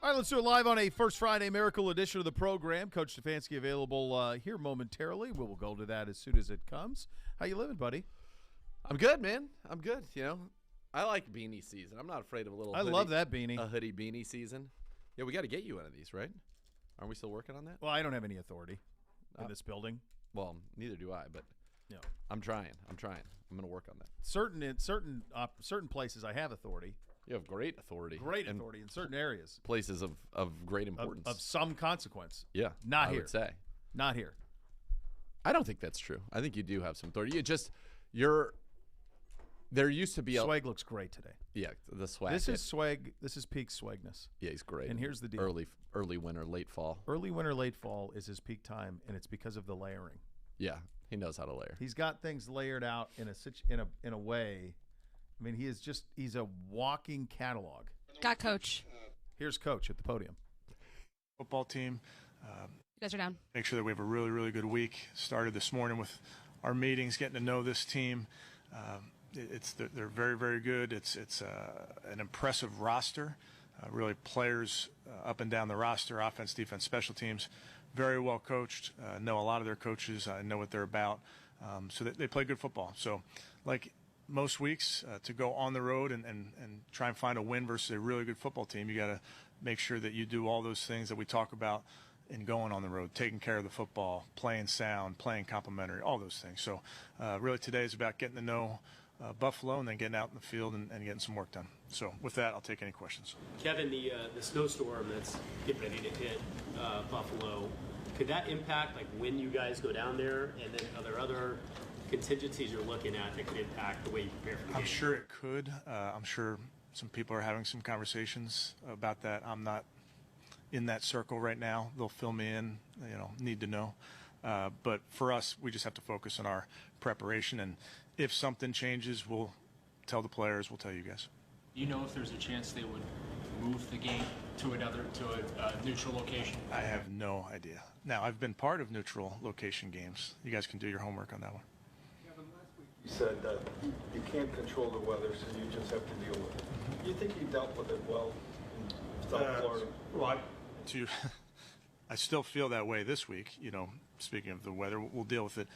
All right, let's do it live on a First Friday Miracle edition of the program. Coach Stefanski available here momentarily. We will go to that as soon as it comes. How you living, buddy? I'm good, man. I'm good. You know, I like beanie season. I'm not afraid of a little. I love that beanie. A hoodie beanie season. Yeah, we got to get you one of these, right? Aren't we still working on that? Well, I don't have any authority in this building. Well, neither do I, but no. I'm trying. I'm going to work on that. Certain places I have authority. You have great authority. Great authority in certain areas. Places of great importance. Of some consequence. Yeah. Not I here. would say. Not here. I don't think that's true. I think you do have some authority. There used to be swag looks great today. Yeah, the swag. This is swag. This is peak swagness. Yeah, he's great. And here's the deal. Early winter, late fall. Early winter, late fall is his peak time, and it's because of the layering. Yeah, he knows how to layer. He's got things layered out in a way. I mean, he's a walking catalog. Got Coach. Here's Coach at the podium. Football team. You guys are down. Make sure that we have a really, really good week. Started this morning with our meetings, getting to know this team. They're very, very good. It's an impressive roster. Really players up and down the roster, offense, defense, special teams. Very well coached. Know a lot of their coaches. I know what they're about. So they play good football. So, like most weeks, to go on the road and try and find a win versus a really good football team, you got to make sure that you do all those things that we talk about in going on the road, taking care of the football, playing sound, playing complimentary, all those things. So really today is about getting to know Buffalo and then getting out in the field and getting some work done. So with that, I'll take any questions. Kevin, the snowstorm that's getting ready to hit Buffalo, could that impact like when you guys go down there? And then are there other contingencies you're looking at that could impact the way you prepare for the game? I'm sure it could. I'm sure some people are having some conversations about that. I'm not in that circle right now. They'll fill me in, need to know. But for us, we just have to focus on our preparation. And if something changes, we'll tell the players, we'll tell you guys. Do you know if there's a chance they would move the game to a neutral location? I have no idea. Now, I've been part of neutral location games. You guys can do your homework on that one. Kevin, last week you said that you can't control the weather, so you just have to deal with it. Do you think you dealt with it well in South Florida? Well, I still feel that way this week. Speaking of the weather, we'll deal with it.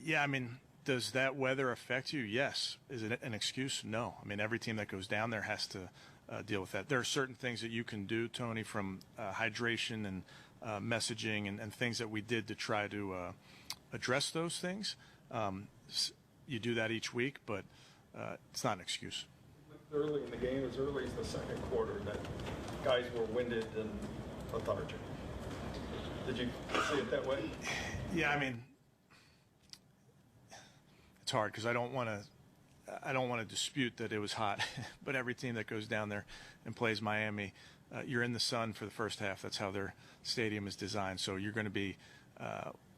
Yeah, I mean, does that weather affect you? Yes. Is it an excuse? No. I mean, every team that goes down there has to deal with that. There are certain things that you can do, Tony, from hydration and messaging and things that we did to try to address those things. You do that each week, but it's not an excuse. Early in the game, as early as the second quarter, that guys were winded and lethargic. Did you see it that way? Yeah, I mean, it's hard because I don't want to dispute that it was hot. But every team that goes down there and plays Miami, you're in the sun for the first half. That's how their stadium is designed. So you're going to be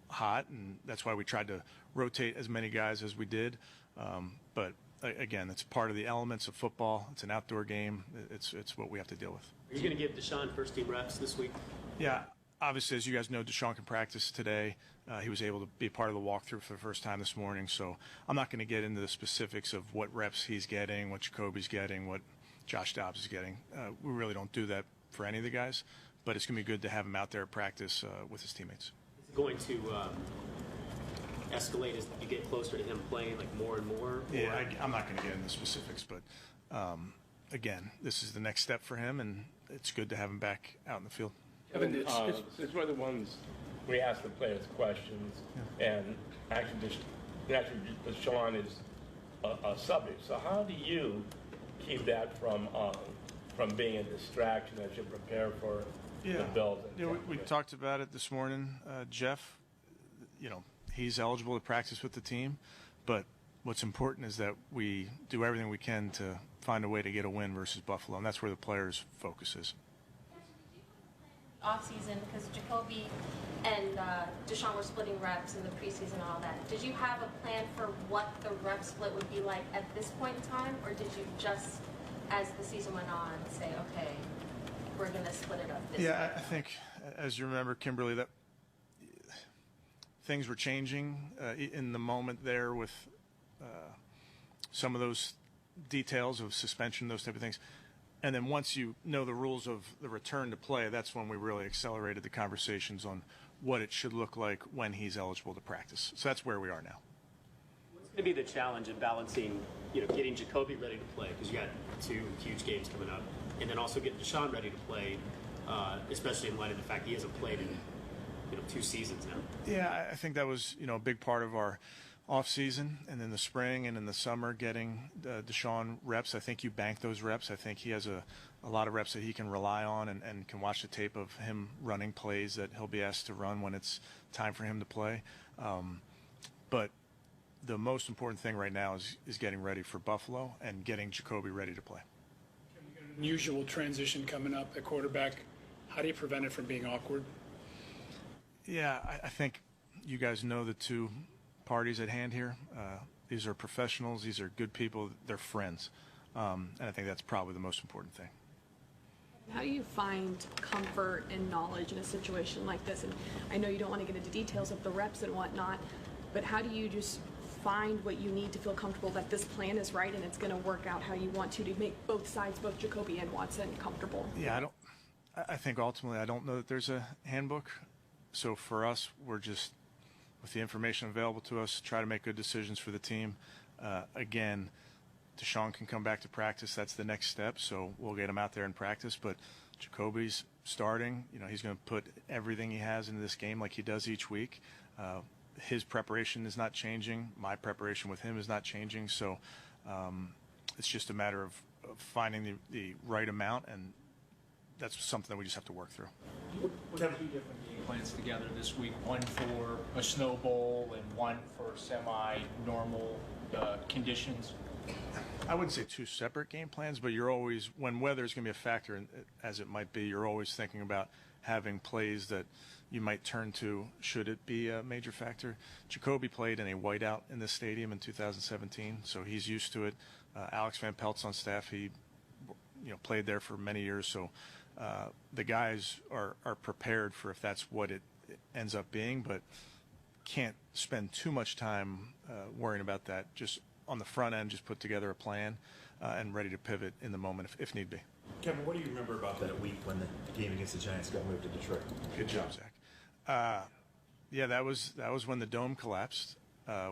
hot, and that's why we tried to rotate as many guys as we did. But again, it's part of the elements of football. It's an outdoor game. It's what we have to deal with. Are you going to give Deshaun first team reps this week? Yeah. Obviously, as you guys know, Deshaun can practice today. He was able to be part of the walkthrough for the first time this morning. So I'm not going to get into the specifics of what reps he's getting, what Jacoby's getting, what Josh Dobbs is getting. We really don't do that for any of the guys. But it's going to be good to have him out there at practice with his teammates. Is it going to escalate as you get closer to him playing like more and more? Yeah, I'm not going to get into specifics. But, again, this is the next step for him, and it's good to have him back out in the field. Kevin, it's one of the ones we ask the players questions, and actually Deshaun is a subject. So how do you keep that from being a distraction as you prepare for the Bills? We talked about it this morning. Jeff, he's eligible to practice with the team, but what's important is that we do everything we can to find a way to get a win versus Buffalo, and that's where the players' focus is. Off-season, because Jacoby and Deshaun were splitting reps in the preseason and all that. Did you have a plan for what the rep split would be like at this point in time, or did you just, as the season went on, say, okay, we're going to split it up this way? I think, as you remember, Kimberly, that things were changing in the moment there with some of those details of suspension, those type of things. And then once you know the rules of the return to play, that's when we really accelerated the conversations on what it should look like when he's eligible to practice. So that's where we are now. What's going to be the challenge in balancing, getting Jacoby ready to play, because you got 2 huge games coming up, and then also getting Deshaun ready to play, especially in light of the fact he hasn't played in 2 seasons now? Yeah, I think that was a big part of our off season, and in the spring and in the summer getting Deshaun reps. I think you bank those reps. I think he has a lot of reps that he can rely on and can watch the tape of him running plays that he'll be asked to run when it's time for him to play. But the most important thing right now is getting ready for Buffalo and getting Jacoby ready to play. Unusual transition coming up at quarterback. How do you prevent it from being awkward? Yeah, I think you guys know the 2 parties at hand here. These are professionals. These are good people. They're friends. And I think that's probably the most important thing. How do you find comfort and knowledge in a situation like this? And I know you don't want to get into details of the reps and whatnot, but how do you just find what you need to feel comfortable that this plan is right and it's going to work out how you want to make both sides, both Jacoby and Watson, comfortable? Yeah, I think ultimately I don't know that there's a handbook. So for us, we're just, with the information available to us, try to make good decisions for the team. Again, Deshaun can come back to practice. That's the next step. So we'll get him out there in practice. But Jacoby's starting. He's going to put everything he has into this game like he does each week. His preparation is not changing. My preparation with him is not changing. So it's just a matter of finding the right amount, and that's something that we just have to work through. What 2 different game plans together this week? One for a snow bowl and one for semi-normal conditions? I wouldn't say 2 separate game plans, but you're always, when weather is going to be a factor, as it might be, you're always thinking about having plays that you might turn to should it be a major factor. Jacoby played in a whiteout in this stadium in 2017, so he's used to it. Alex Van Pelt's on staff. He played there for many years, so the guys are prepared for if that's what it ends up being, but can't spend too much time worrying about that. Just on the front end, just put together a plan and ready to pivot in the moment if need be. Kevin, what do you remember about that week when the game against the Giants got moved to Detroit? Good job, Zach. Yeah, that was when the dome collapsed,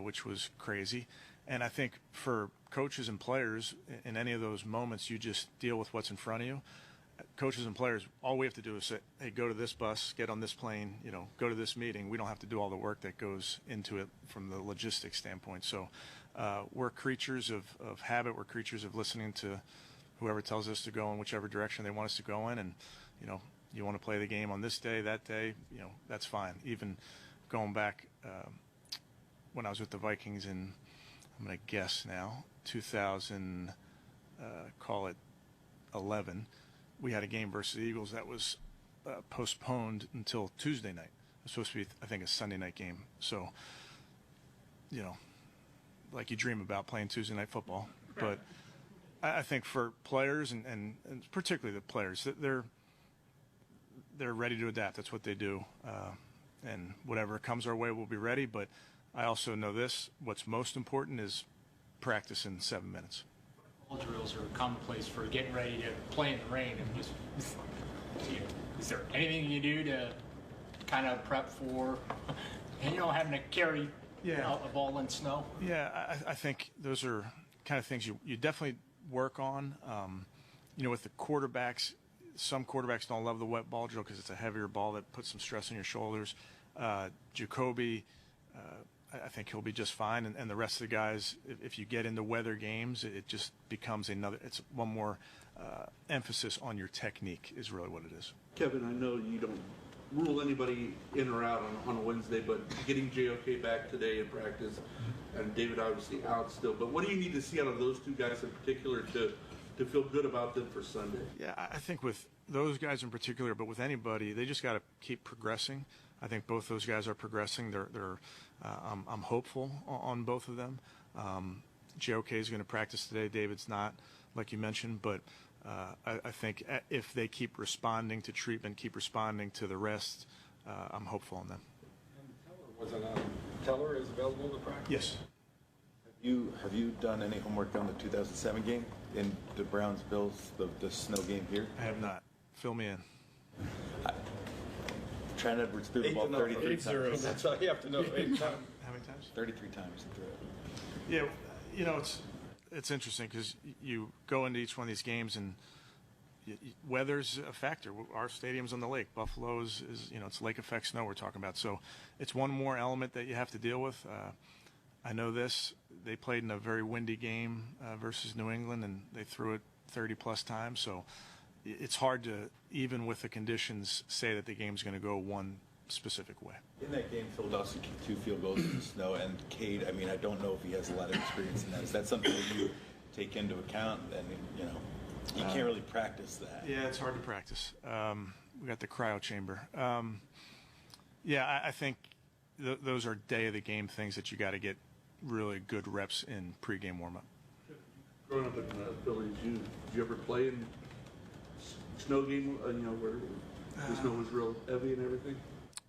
which was crazy. And I think for coaches and players, in any of those moments, you just deal with what's in front of you. Coaches and players, all we have to do is say, hey, go to this bus, get on this plane, go to this meeting. We don't have to do all the work that goes into it from the logistics standpoint. So we're creatures of habit. We're creatures of listening to whoever tells us to go in whichever direction they want us to go in. And, you want to play the game on this day, that day, that's fine. Even going back when I was with the Vikings in, I'm going to guess now, 2000, call it 11, we had a game versus the Eagles that was postponed until Tuesday night. It was supposed to be, I think, a Sunday night game. So, like you dream about playing Tuesday night football. But I think for players and particularly the players, they're ready to adapt. That's what they do. And whatever comes our way, we'll be ready. But I also know this, what's most important is practice in 7 minutes. All drills are commonplace for getting ready to play in the rain. And just, is there anything you do to kind of prep for, having to carry a ball in snow? Yeah, I think those are kind of things you definitely work on. With the quarterbacks, some quarterbacks don't love the wet ball drill because it's a heavier ball that puts some stress on your shoulders. Jacoby, I think he'll be just fine. And the rest of the guys, if you get into weather games, it just becomes it's one more emphasis on your technique is really what it is. Kevin, I know you don't rule anybody in or out on a Wednesday, but getting JOK back today in practice, and David obviously out still, but what do you need to see out of those 2 guys in particular to feel good about them for Sunday? Yeah, I think with those guys in particular, but with anybody, they just got to keep progressing. I think both those guys are progressing. I'm hopeful on both of them. JOK is going to practice today. David's not, like you mentioned, but I think if they keep responding to treatment, keep responding to the rest, I'm hopeful on them. Teller is available to practice? Yes. Have you done any homework on the 2007 game in the Browns-Bills, the snow game here? I have not. Fill me in. Trent Edwards threw the ball 33 times. That's all you have to know. 8 times. How many times? 33 times he threw it. Yeah, you know, it's interesting because you go into each one of these games and weather's a factor. Our stadium's on the lake. Buffalo's is, you know, it's lake effect snow we're talking about. So it's one more element that you have to deal with. I know this. They played in a very windy game versus New England, and they threw it 30-plus times. So it's hard to, even with the conditions, say that the game's going to go one specific way. In that game, Philadelphia kicked 2 field goals in the snow, and Cade, I mean, I don't know if he has a lot of experience in that. Is that something that you take into account? And, you know, you can't really practice that. Yeah, it's hard to practice. We got the cryo chamber. I think those are day-of-the-game things that you got to get really good reps in pregame warm-up. Growing up in Philly, did you ever play in snow game, where the snow was real heavy and everything?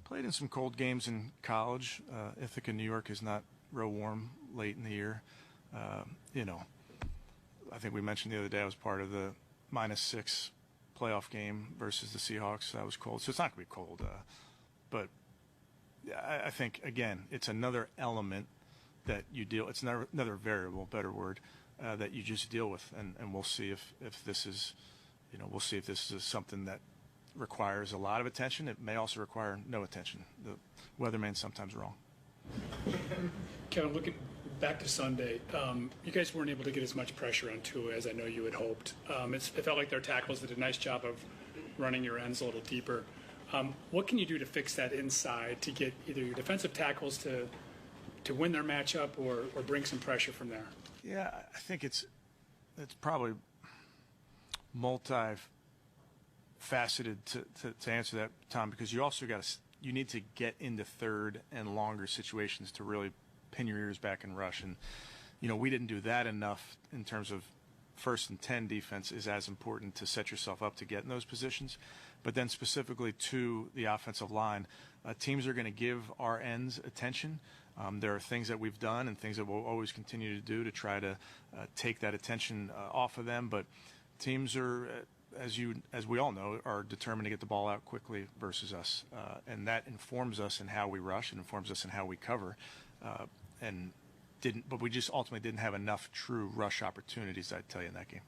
Played in some cold games in college. Ithaca, New York is not real warm late in the year. I think we mentioned the other day I was part of the -6 playoff game versus the Seahawks. That was cold. So it's not going to be cold. But I think, again, it's another element that you deal. It's another variable, better word, that you just deal with. And we'll see if this is, we'll see if this is something that requires a lot of attention. It may also require no attention. The weatherman's sometimes wrong. Kevin, looking back to Sunday, you guys weren't able to get as much pressure on Tua as I know you had hoped. It felt like their tackles did a nice job of running your ends a little deeper. What can you do to fix that inside to get either your defensive tackles to win their matchup or bring some pressure from there? Yeah, I think it's probably multifaceted to answer that, Tom, because you also you need to get into third and longer situations to really pin your ears back and rush. And, we didn't do that enough in terms of 1st and 10 defense is as important to set yourself up to get in those positions. But then specifically to the offensive line, teams are going to give our ends attention. There are things that we've done and things that we'll always continue to do to try to take that attention off of them. But teams are, as we all know, are determined to get the ball out quickly versus us. And that informs us in how we rush and informs us in how we cover. But we just ultimately didn't have enough true rush opportunities, I'd tell you, in that game.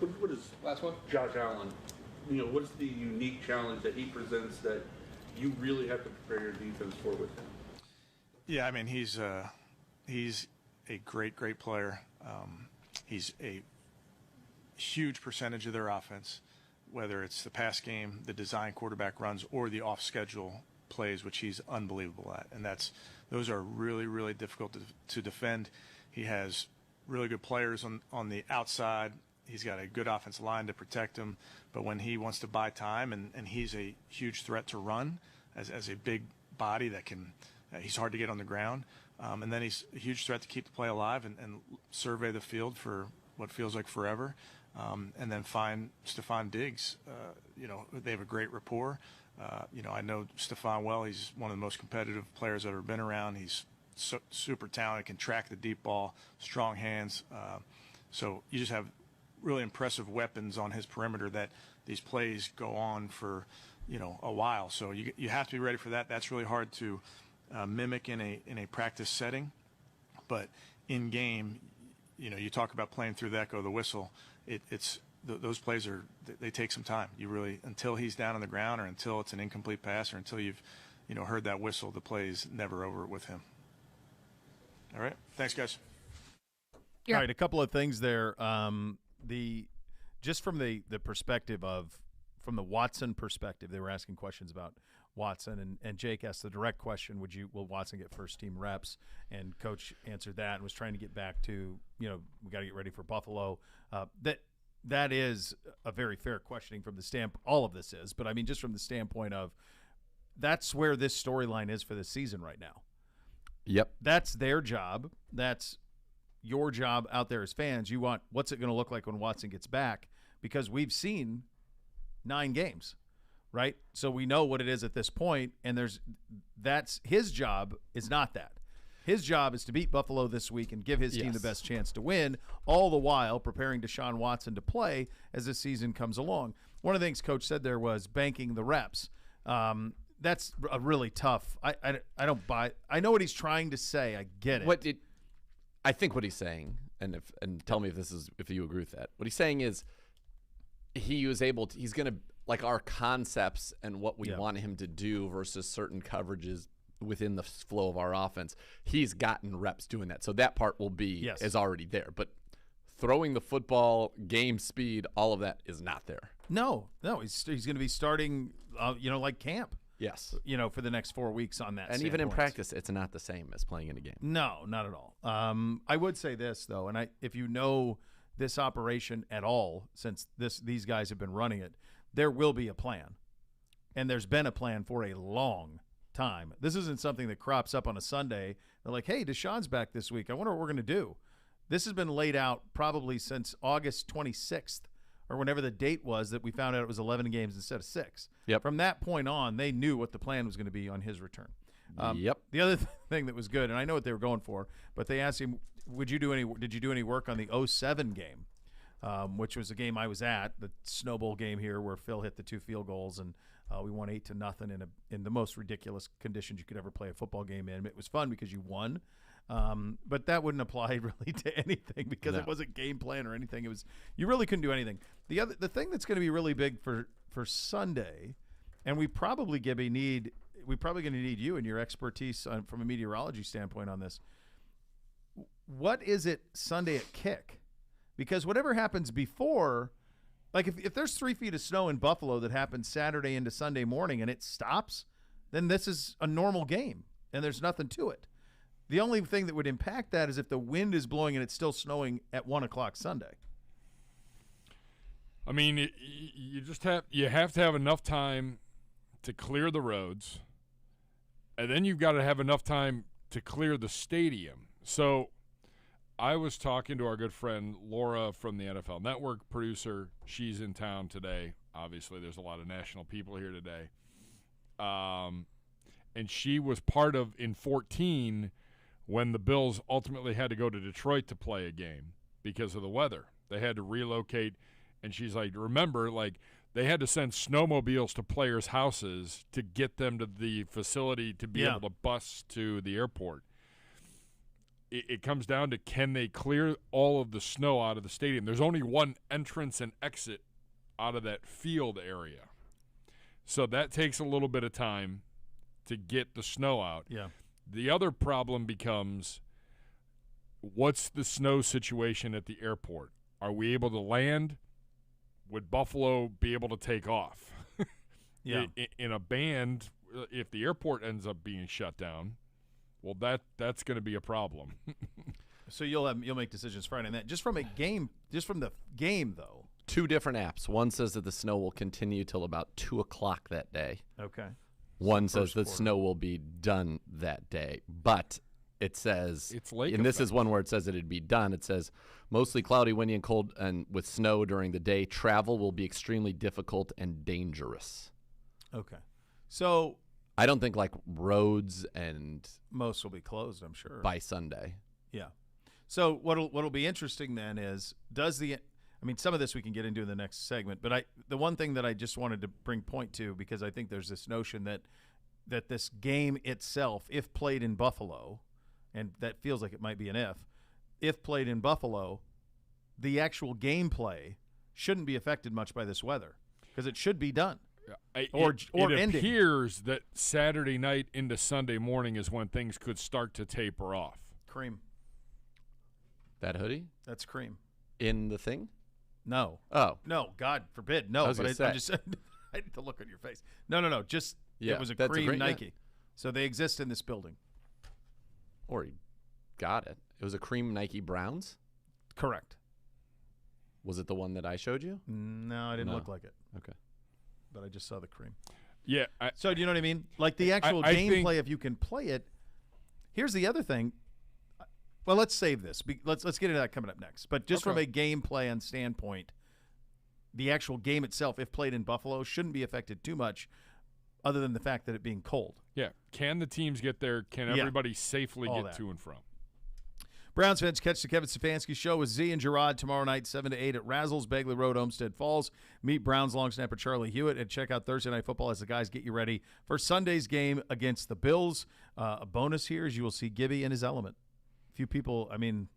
What is last one? Josh Allen. What's the unique challenge that he presents that you really have to prepare your defense for with him? Yeah, I mean, he's a great player. He's a huge percentage of their offense, whether it's the pass game, the design quarterback runs, or the off-schedule plays, which he's unbelievable at. And those are really, really difficult to defend. He has really good players on the outside. He's got a good offensive line to protect him. But when he wants to buy time, and he's a huge threat to run as a big body that can he's hard to get on the ground. And then he's a huge threat to keep the play alive and survey the field for what feels like forever. And then find Stephon Diggs. They have a great rapport. I know Stephon well. He's one of the most competitive players I've ever been around. He's super talented, can track the deep ball, strong hands. So you just have really impressive weapons on his perimeter that these plays go on for, a while. So you have to be ready for that. That's really hard to mimic in a practice setting. But in game, you talk about playing through the echo of the whistle. Those plays they take some time. You really, until he's down on the ground or until it's an incomplete pass or until you've, heard that whistle, the play's never over with him. All right. Thanks, guys. Yeah. All right. A couple of things there. Just from the perspective from the Watson perspective, they were asking questions about Watson, and Jake asked the direct question, will Watson get first team reps? And Coach answered that and was trying to get back to, we got to get ready for Buffalo. That is a very fair questioning from the standpoint, all of this is, but I mean, just from the standpoint of that's where this storyline is for this season right now. Yep. That's their job. That's your job out there as fans. You want, what's it going to look like when Watson gets back? Because we've seen 9 games. Right? So we know what it is at this point, and that's his job is not that. His job is to beat Buffalo this week and give his team the best chance to win, all the while preparing Deshaun Watson to play as the season comes along. One of the things Coach said there was banking the reps. That's a really tough. I don't buy. I know what he's trying to say. I get it. I think what he's saying, and tell me if you agree with that. What he's saying is he's going to, like, our concepts and what we want him to do versus certain coverages within the flow of our offense. He's gotten reps doing that, so that part will be is already there. But throwing the football, game speed, all of that is not there. No, he's going to be starting, like camp. Yes. For the next 4 weeks on that. And even in practice, it's not the same as playing in a game. No, not at all. I would say this, though, and if you know this operation at all, since these guys have been running it, there will be a plan. And there's been a plan for a long time. This isn't something that crops up on a Sunday. They're like, hey, Deshaun's back this week. I wonder what we're going to do. This has been laid out probably since August 26th. Or whenever the date was that we found out it was 11 games instead of 6. Yep. From that point on, they knew what the plan was going to be on his return. The other thing that was good, and I know what they were going for, but they asked him, did you do any work on the 07 game, which was a game I was at, the Snow Bowl game here where Phil hit the 2 field goals and we won 8-0 in the most ridiculous conditions you could ever play a football game in. It was fun because you won. But that wouldn't apply really to anything because it wasn't game plan or anything. It was you really couldn't do anything. The thing that's going to be really big for Sunday, and we probably going to need you and your expertise from a meteorology standpoint on this. What is it Sunday at kick? Because whatever happens before, like if there's 3 feet of snow in Buffalo that happens Saturday into Sunday morning and it stops, then this is a normal game and there's nothing to it. The only thing that would impact that is if the wind is blowing and it's still snowing at 1 o'clock Sunday. I mean, you have to have enough time to clear the roads, and then you've got to have enough time to clear the stadium. So I was talking to our good friend Laura from the NFL Network, producer. She's in town today. Obviously, there's a lot of national people here today. And she was part of, in 2014, when the Bills ultimately had to go to Detroit to play a game because of the weather. They had to relocate, and she's like, remember, like, they had to send snowmobiles to players' houses to get them to the facility to be able to bus to the airport. It comes down to, can they clear all of the snow out of the stadium? There's only one entrance and exit out of that field area. So that takes a little bit of time to get the snow out. Yeah. The other problem becomes, what's the snow situation at the airport? Are we able to land? Would Buffalo be able to take off? In a band, if the airport ends up being shut down, well, that's going to be a problem. So you'll make decisions Friday night. Just from the game though. 2 different apps. One says that the snow will continue till about 2 o'clock that day. Okay. One says that snow will be done that day, but it says it's lake and this is one where it says that it'd be done. It says mostly cloudy, windy, and cold, and with snow during the day. Travel will be extremely difficult and dangerous. Okay, so I don't think like roads and most will be closed, I'm sure, by Sunday. Yeah. So what'll be interesting then is some of this we can get into in the next segment, but the one thing that I just wanted to bring point to, because I think there's this notion that this game itself, if played in Buffalo, and that feels like it might be an if played in Buffalo, the actual gameplay shouldn't be affected much by this weather because it should be done. It ending. appears that Saturday night into Sunday morning is when things could start to taper off. Cream. That hoodie? That's cream. In the thing? No. Oh. No, God forbid. No, I'm just I had to look on your face. No. Just it was a cream Nike. So they exist in this building. Or he got it. It was a cream Nike Browns? Correct. Was it the one that I showed you? No, it didn't look like it. Okay. But I just saw the cream. Yeah. So do you know what I mean? Like the actual gameplay, if you can play it. Here's the other thing. Well, let's save this. Let's get into that coming up next. But just from a gameplay and standpoint, the actual game itself, if played in Buffalo, shouldn't be affected too much. other than the fact that it being cold. Yeah. Can the teams get there? Can Yeah. everybody safely All get that. to and from? Browns fans, catch the Kevin Stefanski Show with Z and Gerard tomorrow night, 7 to 8 at Razzles, Bagley Road, Olmsted Falls. Meet Browns long snapper Charlie Hewitt, and check out Thursday Night Football as the guys get you ready for Sunday's game against the Bills. A bonus here is you will see Gibby in his element. A few people, kind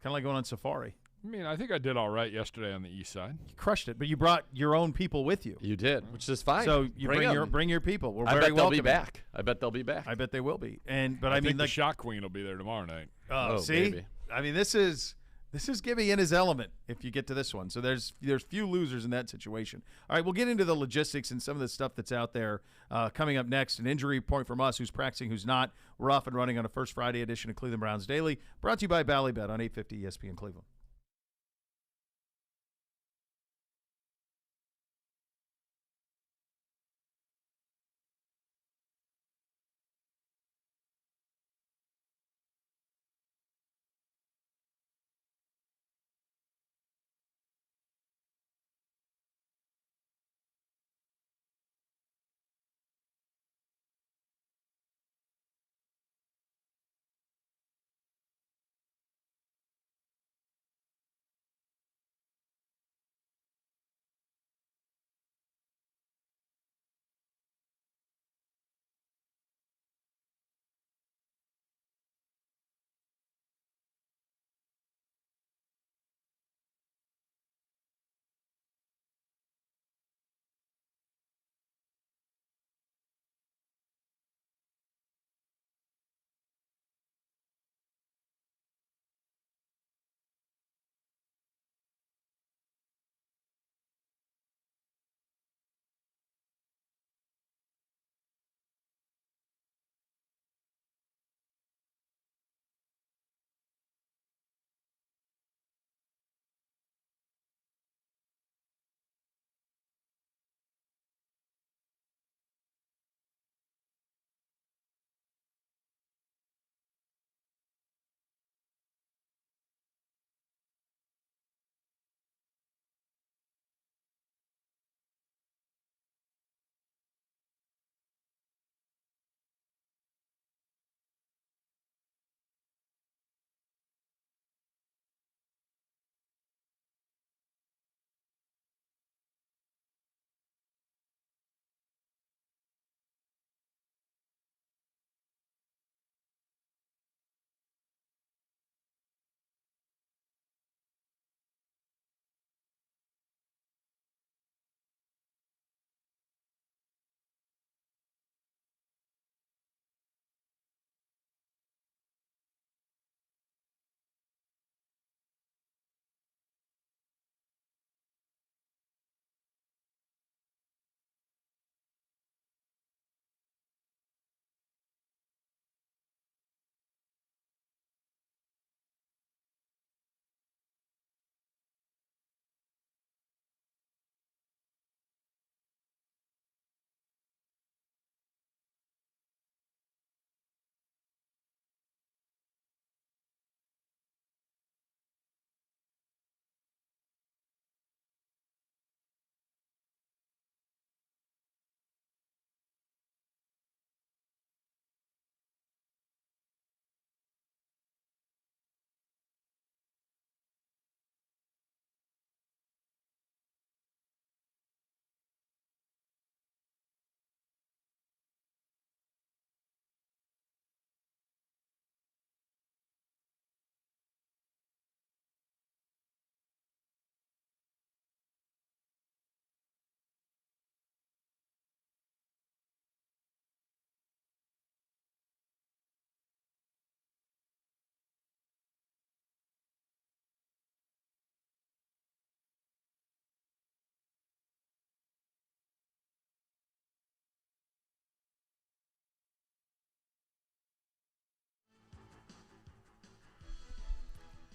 of like going on safari. I mean, I think I did all right yesterday on the east side. You crushed it, but you brought your own people with you. You did, which is fine. So you bring your people. We're very I bet they'll welcoming. be back. I bet they'll be back. I bet they will be. But I think the Shot Queen will be there tomorrow night. See, baby. This is Gibby in his element if you get to this one. So there's few losers in that situation. All right, we'll get into the logistics and some of the stuff that's out there coming up next. An injury report from us, who's practicing, who's not. We're off and running on a First Friday edition of Cleveland Browns Daily, brought to you by Ballybet on 850 ESPN Cleveland.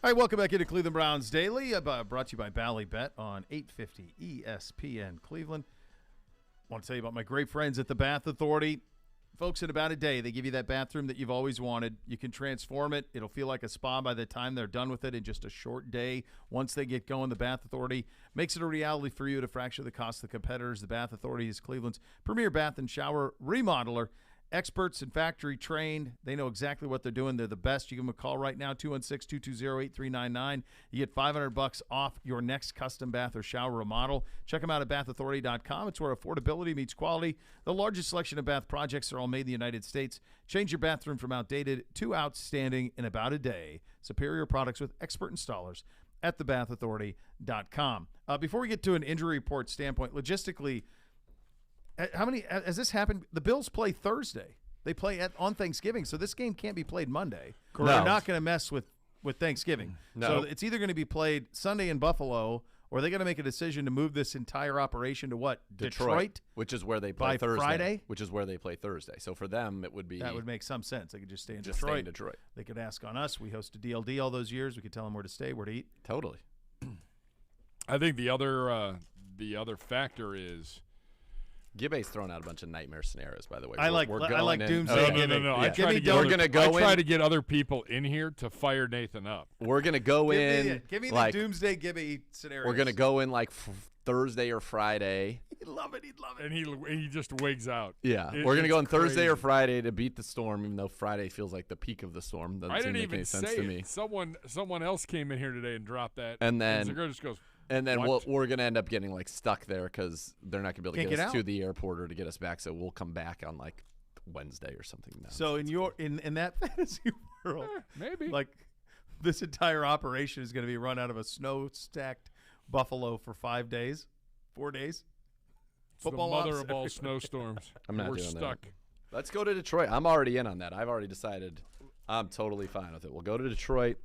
All right, welcome back into Cleveland Browns Daily, brought to you by Ballybet on 850 ESPN Cleveland. I want to tell you about my great friends at the Bath Authority. folks, in about a day, they give you that bathroom that you've always wanted. You can transform it. It'll feel like a spa by the time they're done with it in just a short day. Once they get going, the Bath Authority makes it a reality for you to fracture the cost of the competitors. The Bath Authority is Cleveland's premier bath and shower remodeler. Experts and factory trained. They know exactly what they're doing. They're the best. You give them a call right now, 216-220-8399. You get $500 off your next custom bath or shower remodel. Check them out at bathauthority.com. It's where affordability meets quality. The largest selection of bath projects are all made in the United States. Change your bathroom from outdated to outstanding in about a day. Superior products with expert installers at thebathauthority.com. Before we get to an injury report standpoint, logistically, how many has this happened? The Bills play Thursday. They play on Thanksgiving, so this game can't be played Monday. No. They're not going to mess with Thanksgiving. No. So it's either going to be played Sunday in Buffalo, or they're going to make a decision to move this entire operation to what? Detroit? Which is where they play by Thursday. Friday? Which is where they play Thursday. So for them, it would be... That would make some sense. They could just stay in Just Detroit. stay in Detroit. They could ask on us. We hosted DLD all those years. We could tell them where to stay, where to eat. Totally. I think the other factor is... Gibbe's throwing out a bunch of nightmare scenarios, by the way. I like Doomsday Gibbe. No. Yeah. I try to get other people in here to fire Nathan up. We're going to go in. Give me like, the Doomsday Gibbe scenario. We're going to go in like Thursday or Friday. He'd love it. He'd love it. And he just wigs out. Yeah. We're going to go on Thursday or Friday to beat the storm, even though Friday feels like the peak of the storm. Doesn't seem to make any sense to me. Someone else came in here today and dropped that. And then Segura just goes, and then what? we're going to end up getting like stuck there because they're not going to be able to get us out to the airport or to get us back. So we'll come back on like Wednesday or something. So in that fantasy world, maybe like this entire operation is going to be run out of a snow-stacked Buffalo for 5 days, 4 days. It's Football the mother ops of all everywhere. snowstorms. I'm not We're doing stuck. that. Let's go to Detroit. I'm already in on that. I've already decided I'm totally fine with it. We'll go to Detroit.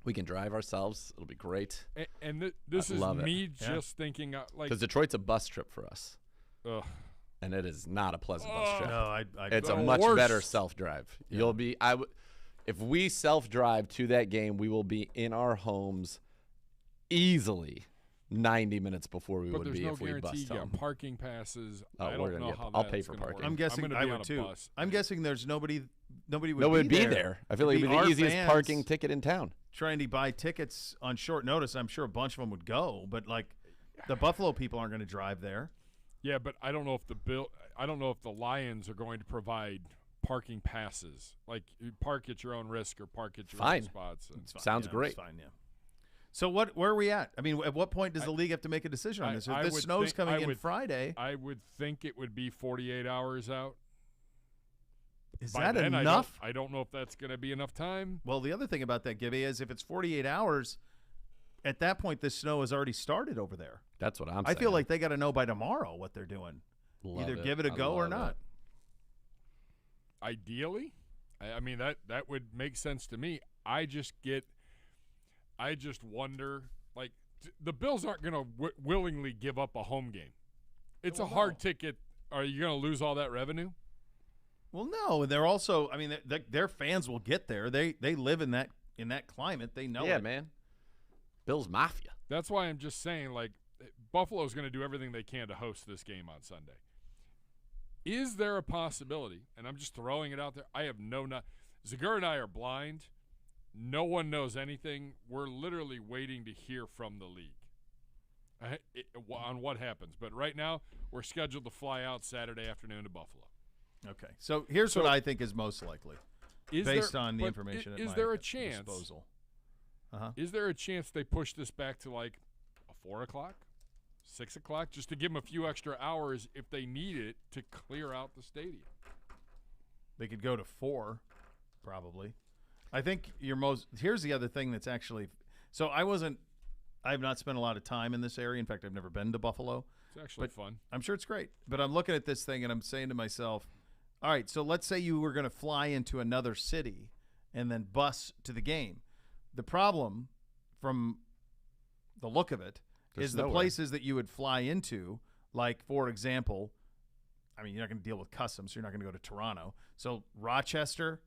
We can drive ourselves. It'll be great. And this is love it. me just thinking like because Detroit's a bus trip for us. Ugh. And it is not a pleasant bus trip. No, it's a much better self-drive. Yeah. You'll be if we self-drive to that game, we will be in our homes easily 90 minutes before we would be if we bussed home. Parking passes. Oh, I don't know how I'll pay that's for gonna parking. work. I'm guessing gonna I be on would a too. bus. I'm guessing there's nobody would be there. there. I feel like it'd be the our easiest fans parking ticket in town. Trying to buy tickets on short notice. I'm sure a bunch of them would go, but like the Buffalo people aren't going to drive there. Yeah, but I don't know if the Lions are going to provide parking passes. Like you park at your own risk or park at your own spots. Sounds great. It's fine, yeah. So where are we at? I mean, at what point does the league have to make a decision on this? If the snow's coming in Friday, I would think it would be 48 hours out. Is By that then, enough? I don't know if that's going to be enough time. Well, the other thing about that, Gibby, is if it's 48 hours, at that point, the snow has already started over there. That's what I'm saying. I feel like they got to know by tomorrow what they're doing. Either give it a go or not. Ideally, I mean that would make sense to me. I just wonder, like the Bills aren't going to willingly give up a home game. It's a hard ticket. Are you going to lose all that revenue? Well, no. They're also. I mean, their fans will get there. They live in that climate. They know. Yeah, it. man. Bills Mafia. That's why I'm just saying, like, Buffalo's going to do everything they can to host this game on Sunday. Is there a possibility, and I'm just throwing it out there, I have Segura and I are blind. No one knows anything. We're literally waiting to hear from the league on what happens. But right now, we're scheduled to fly out Saturday afternoon to Buffalo. Okay. So here's what I think is most likely, based on the but information at is my there a chance, disposal. Is there a chance they push this back to like a 4 o'clock, 6 o'clock, just to give them a few extra hours if they need it to clear out the stadium? They could go to 4, probably. I think here's the other thing that's actually – so I have not spent a lot of time in this area. In fact, I've never been to Buffalo. It's actually fun. I'm sure it's great. But I'm looking at this thing and I'm saying to myself, all right, so let's say you were going to fly into another city and then bus to the game. The problem from the look of it is the places that you would fly into, like, for example, I mean, you're not going to deal with customs, so you're not going to go to Toronto. So Rochester,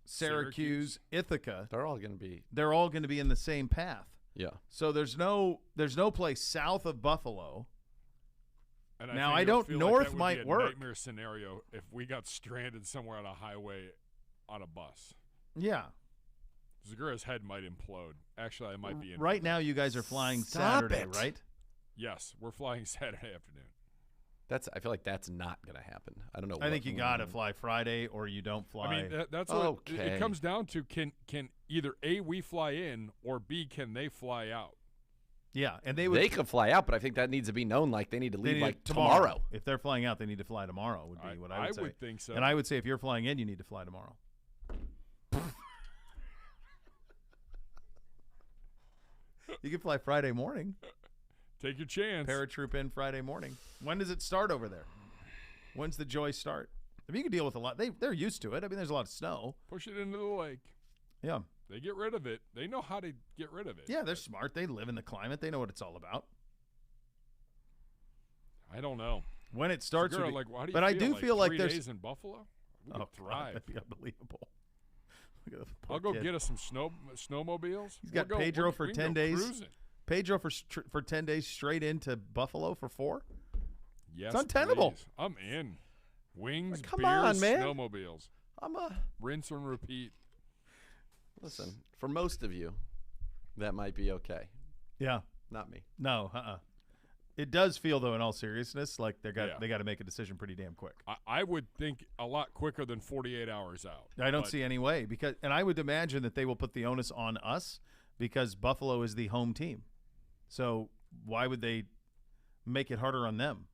Syracuse, Ithaca, they're all going to be in the same path. Yeah. So there's no place south of Buffalo And Now, I don't. feel North like that would might be a work. Nightmare scenario if we got stranded somewhere on a highway on a bus. Yeah. Zagura's head might implode. Actually, I might be in. Right now, you guys are flying Stop Saturday, it. right? Yes, we're flying Saturday afternoon. I feel like that's not going to happen. I don't know. I think you got to fly Friday or you don't fly. I mean, that's what it comes down to. Can either A, we fly in, or B, can they fly out? Yeah, and they could fly out, but I think that needs to be known. Like they need to leave like tomorrow. tomorrow. If they're flying out, they need to fly tomorrow. Would be what I would say. I would think so. And I would say if you're flying in, you need to fly tomorrow. You can fly Friday morning. Take your chance. Paratroop in Friday morning. When does it start over there? When's the joy start? I mean, you can deal with a lot. They're used to it. I mean, there's a lot of snow. Push it into the lake. Yeah. They get rid of it. They know how to get rid of it. Yeah, they're smart. They live in the climate. They know what it's all about. I don't know. When it starts, Segura, would be, like, how do you but feel? I do like feel like 3 there's days in Buffalo. We could thrive. That'd be unbelievable. Look at the poor I'll go kid. get us some snowmobiles. He's got We'll Pedro for we can 10 go days. cruising. Pedro for 10 days straight into Buffalo for 4. Yes, it's untenable. please. I'm in. Wings, Come beers, on, man. snowmobiles. Rinse and repeat. Listen, for most of you, that might be okay. Yeah. Not me. No, It does feel, though, in all seriousness, like they got to make a decision pretty damn quick. I would think a lot quicker than 48 hours out. I don't see any way and I would imagine that they will put the onus on us because Buffalo is the home team. So why would they make it harder on them?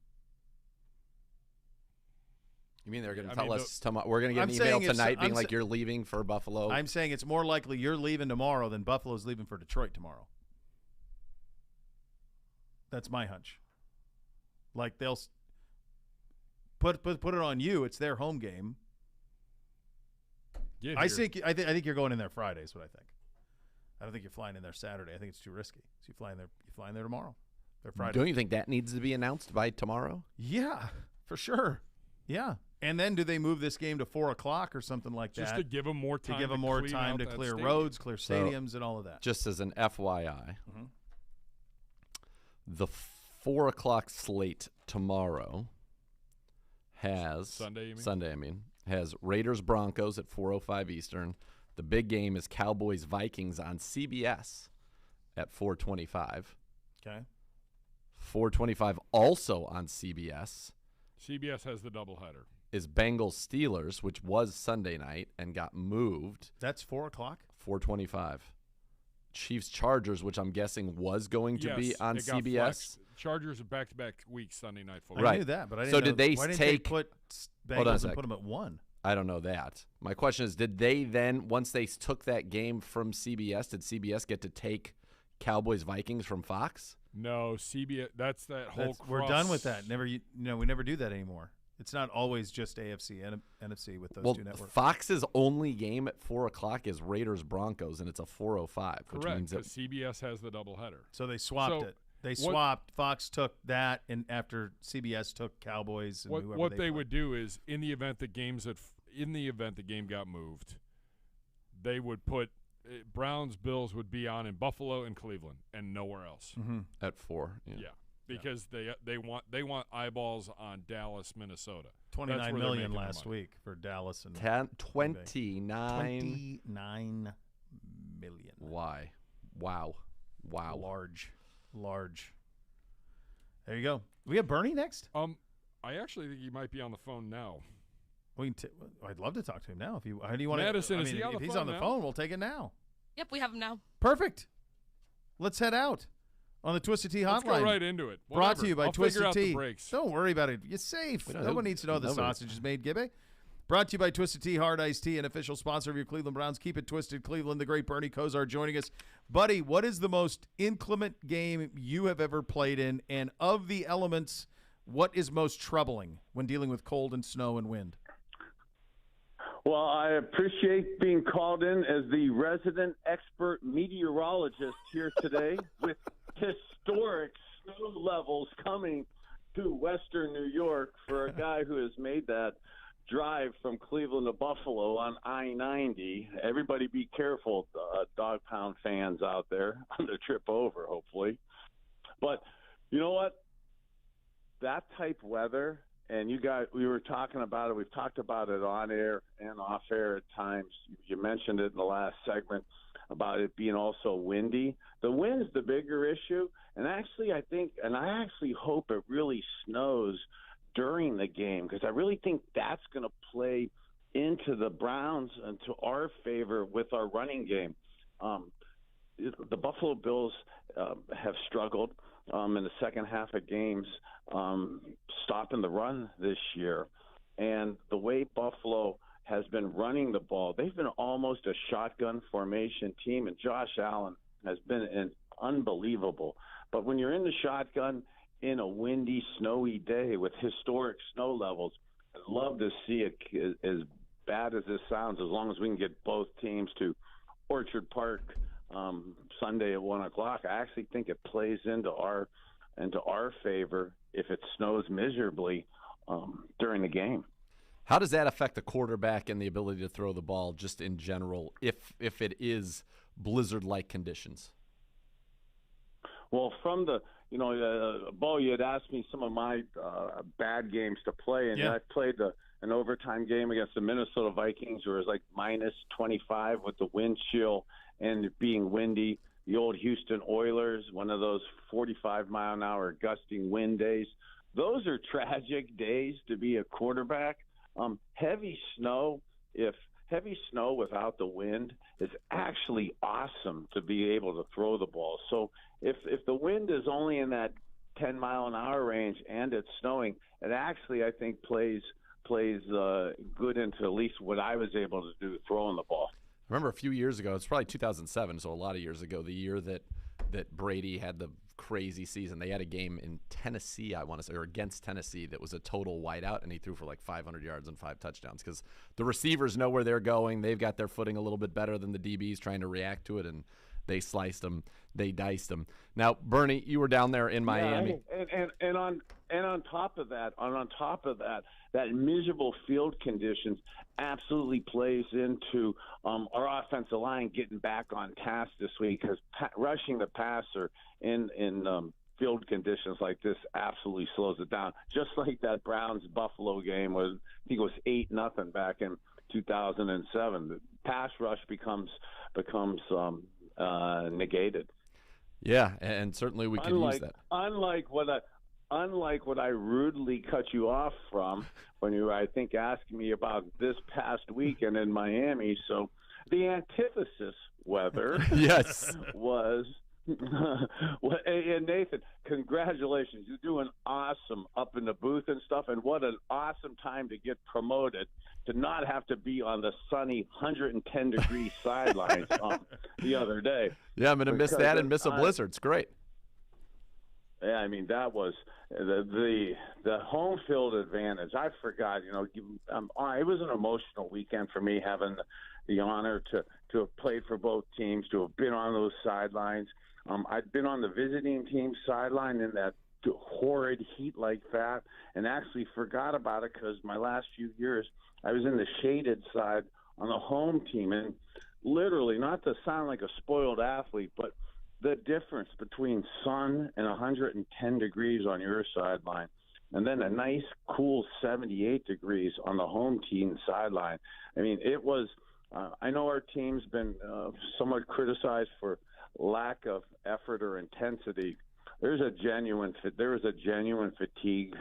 You mean they're going to tell us tomorrow? We're going to get I'm an email saying tonight being like you're leaving for Buffalo. I'm saying it's more likely you're leaving tomorrow than Buffalo's leaving for Detroit tomorrow. That's my hunch. Like they'll put it on you. It's their home game. I think you're going in there Friday is what I think. I don't think you're flying in there Saturday. I think it's too risky. So you fly in there tomorrow. Or Friday. Don't you think that needs to be announced by tomorrow? Yeah, for sure. Yeah. And then do they move this game to 4 o'clock or something like that? Just to give them more time. To give them more time to clear roads, clear stadiums, and all of that. Just as an FYI, the 4 o'clock slate tomorrow has Sunday. You mean? Sunday, I mean, has Raiders Broncos at 4:05 Eastern. The big game is Cowboys Vikings on CBS at 4:25. Okay. 4:25 also on CBS. CBS has the doubleheader. Is Bengals Steelers, which was Sunday night and got moved. That's 4 o'clock? 4:25. Chiefs Chargers, which I'm guessing was going to be on it got CBS. flexed. Chargers are back-to-back weeks Sunday night football. I knew that, but I didn't know. Did they why didn't take? they put Hold on a Bengals sec. and put them at 1? I don't know that. My question is, did they then, once they took that game from CBS, did CBS get to take Cowboys Vikings from Fox? No, CBS. That's that whole. We're done with that. We never do that anymore. It's not always just AFC and NFC with those two networks. Fox's only game at 4 o'clock is Raiders Broncos, and it's a 4:05, which Correct, means that because CBS has the doubleheader. So they swapped it. They swapped. Fox took that, and after CBS took Cowboys. And What they would do is, in the event the game got moved, they would put Browns Bills would be on in Buffalo and Cleveland and nowhere else at 4. Yeah, because they want eyeballs on Dallas, Minnesota. 29 million last week for Dallas and 29 million. Why? Wow. Large. There you go. We have Bernie next. I actually think he might be on the phone now. I'd love to talk to him now. How do you want Madison, to? is he on the if he's phone on the now? phone, we'll take it now. Yep, we have him now. Perfect. Let's head out on the Twisted Tea hotline. Let's go right into it. Brought to you by I'll Twisted figure out Tea. the breaks. Don't worry about it. You're safe. No one needs to know the nobody. sausage is made, Gibby. Brought to you by Twisted Tea, Hard Iced Tea, an official sponsor of your Cleveland Browns. Keep it twisted, Cleveland. The great Bernie Kosar joining us. Buddy, what is the most inclement game you have ever played in? And of the elements, what is most troubling when dealing with cold and snow and wind? Well, I appreciate being called in as the resident expert meteorologist here today with historic snow levels coming to western New York for a guy who has made that drive from Cleveland to Buffalo on I-90. Everybody be careful, Dog Pound fans out there on the trip over, hopefully. But you know what? that type weather, and we were talking about it. We've talked about it on air and off air at times. You mentioned it in the last segment about it being also windy. The wind's the bigger issue, and actually I hope it really snows during the game, because I really think that's going to play into the Browns and to our favor with our running game. The Buffalo Bills have struggled in the second half of games stopping the run this year. And the way Buffalo has been running the ball, they've been almost a shotgun formation team, and Josh Allen has been unbelievable. But when you're in the shotgun in a windy, snowy day with historic snow levels, I'd love to see it, as bad as this sounds, as long as we can get both teams to Orchard Park Sunday at 1 o'clock. I actually think it plays into our favor if it snows miserably during the game. How does that affect the quarterback and the ability to throw the ball just in general if it is blizzard-like conditions? Well, from the, Beau, you had asked me some of my bad games to play, and I played an overtime game against the Minnesota Vikings where it was like minus 25 with the wind chill and it being windy. The old Houston Oilers, one of those 45-mile-an-hour gusting wind days. Those are tragic days to be a quarterback. Heavy snow without the wind is actually awesome to be able to throw the ball. So if the wind is only in that 10-mile-an-hour range and it's snowing, it actually, I think, plays good into at least what I was able to do throwing the ball. I remember a few years ago, it's probably 2007, so a lot of years ago, the year that Brady had the crazy season. They had a game in Tennessee, I want to say, or against Tennessee, that was a total whiteout, and he threw for like 500 yards and 5 touchdowns because the receivers know where they're going. They've got their footing a little bit better than the DBs trying to react to it, and they sliced them. They diced them. Now, Bernie, you were down there in Miami. And on top of that, that miserable field conditions absolutely plays into our offensive line getting back on task this week, because rushing the passer in field conditions like this absolutely slows it down. Just like that Browns-Buffalo game was, I think it was 8-0 back in 2007. The pass rush becomes negated. Yeah, and certainly we could use that. Unlike what I rudely cut you off from when you were, I think, asking me about this past weekend in Miami. So the antithesis weather was and Nathan, congratulations. You're doing awesome up in the booth and stuff, and what an awesome time to get promoted, to not have to be on the sunny 110-degree sidelines the other day. Yeah, I'm going to miss that and miss a blizzard. It's great. Yeah, I mean, that was the home field advantage. I forgot, it was an emotional weekend for me, having the honor to have played for both teams, to have been on those sidelines. I'd been on the visiting team sideline in that horrid heat like that, and actually forgot about it because my last few years I was in the shaded side on the home team. And literally, not to sound like a spoiled athlete, but the difference between sun and 110 degrees on your sideline and then a nice cool 78 degrees on the home team sideline. I mean, it was I know our team's been somewhat criticized for lack of effort or intensity. There is a genuine fatigue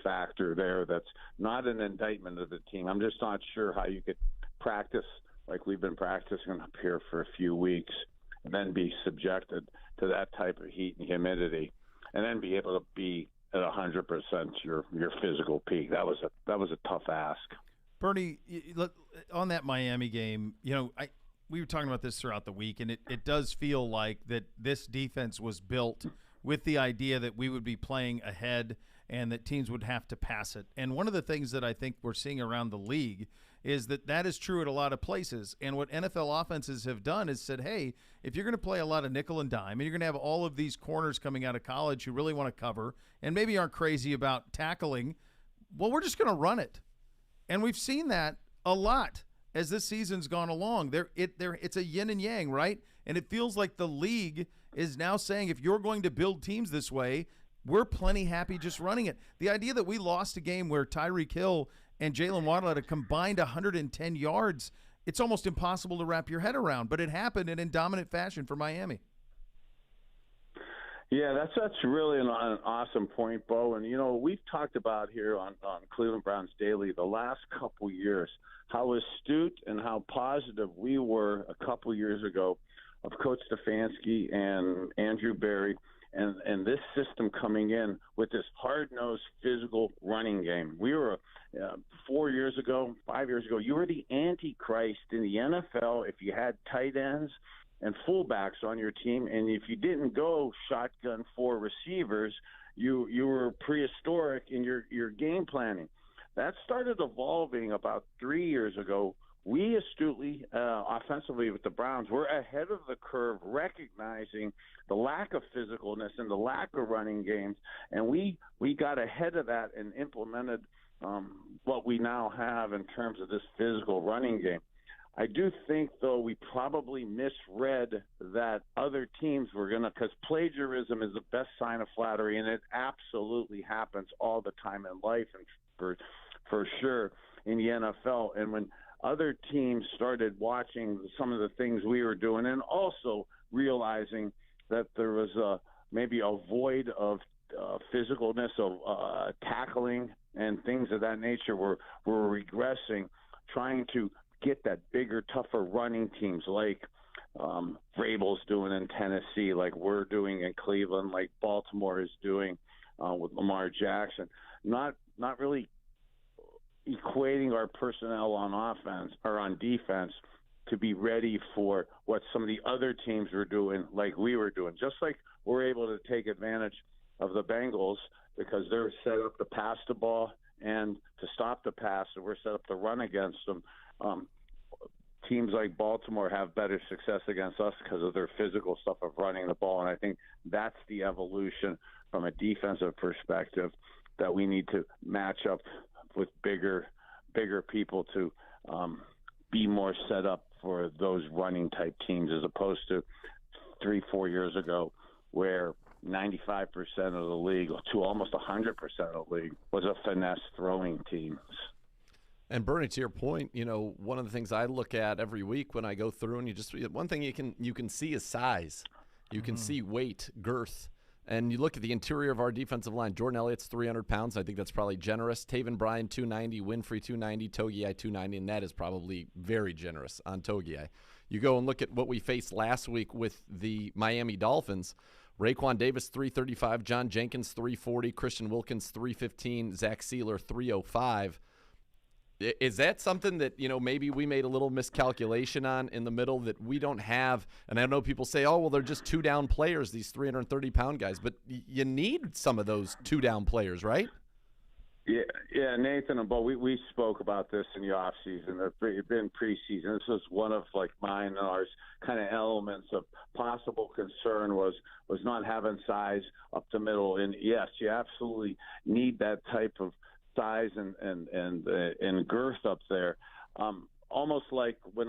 factor there that's not an indictment of the team. I'm just not sure how you could practice like we've been practicing up here for a few weeks and then be subjected to that type of heat and humidity and then be able to be at 100% your physical peak. That was a tough ask. Bernie, on that Miami game, we were talking about this throughout the week, and it does feel like that this defense was built with the idea that we would be playing ahead and that teams would have to pass it. And one of the things that I think we're seeing around the league is that is true at a lot of places. And what NFL offenses have done is said, hey, if you're going to play a lot of nickel and dime, and you're going to have all of these corners coming out of college who really want to cover and maybe aren't crazy about tackling, well, we're just going to run it. And we've seen that a lot as this season's gone along. It's a yin and yang, right? And it feels like the league is now saying if you're going to build teams this way, we're plenty happy just running it. The idea that we lost a game where Tyreek Hill and Jalen Waddle had a combined 110 yards, it's almost impossible to wrap your head around, but it happened and in dominant fashion for Miami. Yeah, that's really an awesome point, Beau. And, we've talked about here on Cleveland Browns Daily the last couple years how astute and how positive we were a couple years ago of Coach Stefanski and Andrew Berry and this system coming in with this hard-nosed physical running game. We were 5 years ago, you were the antichrist in the NFL if you had tight ends and fullbacks on your team, and if you didn't go shotgun 4 receivers, you were prehistoric in your game planning. That started evolving about 3 years ago. We astutely, offensively with the Browns, we're ahead of the curve, recognizing the lack of physicalness and the lack of running games, and we got ahead of that and implemented what we now have in terms of this physical running game. I do think, though, we probably misread that other teams were going to, because plagiarism is the best sign of flattery, and it absolutely happens all the time in life and for sure in the NFL. And when other teams started watching some of the things we were doing and also realizing that there was maybe a void of physicalness, of tackling and things of that nature, were regressing, trying to get that bigger, tougher running teams like Vrabel's doing in Tennessee, like we're doing in Cleveland, like Baltimore is doing with Lamar Jackson. Not really equating our personnel on offense or on defense to be ready for what some of the other teams were doing, like we were doing. Just like we're able to take advantage of the Bengals because they're set up to pass the ball and to stop the pass, and we're set up to run against them. Teams like Baltimore have better success against us because of their physical stuff of running the ball, and I think that's the evolution from a defensive perspective that we need to match up with bigger people to be more set up for those running type teams, as opposed to 3-4 years ago where 95% of the league, to almost 100% of the league, was a finesse throwing team. And Bernie, to your point, one of the things I look at every week when I go through, and one thing you can see is size. You can see weight, girth. And you look at the interior of our defensive line. Jordan Elliott's 300 pounds. I think that's probably generous. Taven Bryan, 290. Winfrey, 290. Togiai, 290. And that is probably very generous on Togiai. You go and look at what we faced last week with the Miami Dolphins. Raekwon Davis, 335. John Jenkins, 340. Christian Wilkins, 315. Zach Sealer, 305. Is that something that, maybe we made a little miscalculation on in the middle that we don't have? And I know people say, oh, well, they're just 2-down players, these 330-pound guys. But you need some of those 2-down players, right? Yeah, Nathan and Beau, we spoke about this in the offseason. It's been preseason. This was one of, mine and ours kind of elements of possible concern was not having size up the middle. And, yes, you absolutely need that type of size and girth up there, almost like when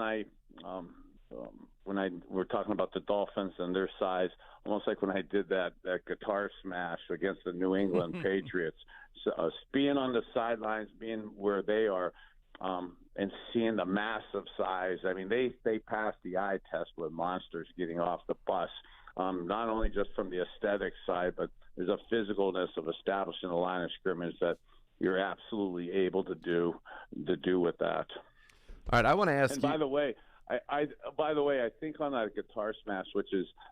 we're talking about the Dolphins and their size, almost like when I did that guitar smash against the New England Patriots. So, being on the sidelines, being where they are, and seeing the massive size. I mean, they passed the eye test with monsters getting off the bus. Not only just from the aesthetic side, but there's a physicalness of establishing a line of scrimmage that you're absolutely able to do with that. All right, I want to ask you. By the way, I think on that guitar smash,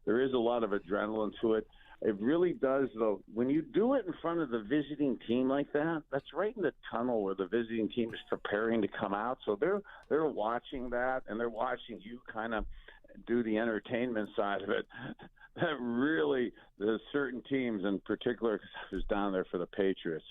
there is a lot of adrenaline to it. It really does, though. When you do it in front of the visiting team like that, that's right in the tunnel where the visiting team is preparing to come out. So they're watching that, and they're watching you kind of do the entertainment side of it. That really, there's certain teams in particular, because I was down there for the Patriots.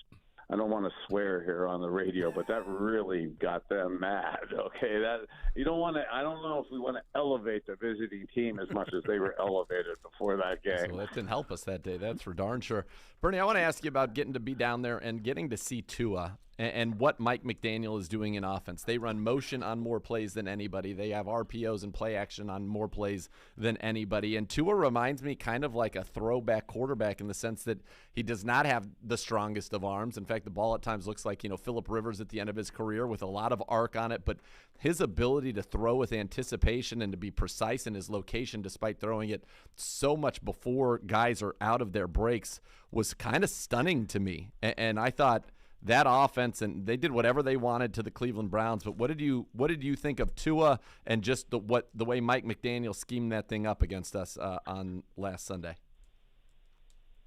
I don't want to swear here on the radio, but that really got them mad. Okay, that you don't want to. I don't know if we want to elevate the visiting team as much as they were elevated before that game. So that didn't help us that day. That's for darn sure. Bernie, I want to ask you about getting to be down there and getting to see Tua. and what Mike McDaniel is doing in offense. They run motion on more plays than anybody. They have RPOs and play action on more plays than anybody. And Tua reminds me kind of like a throwback quarterback in the sense that he does not have the strongest of arms. In fact, the ball at times looks like, Phillip Rivers at the end of his career with a lot of arc on it. But his ability to throw with anticipation and to be precise in his location despite throwing it so much before guys are out of their breaks was kind of stunning to me. And I thought that offense, and they did whatever they wanted to the Cleveland Browns. But what did you think of Tua and just the way Mike McDaniel schemed that thing up against us on last Sunday?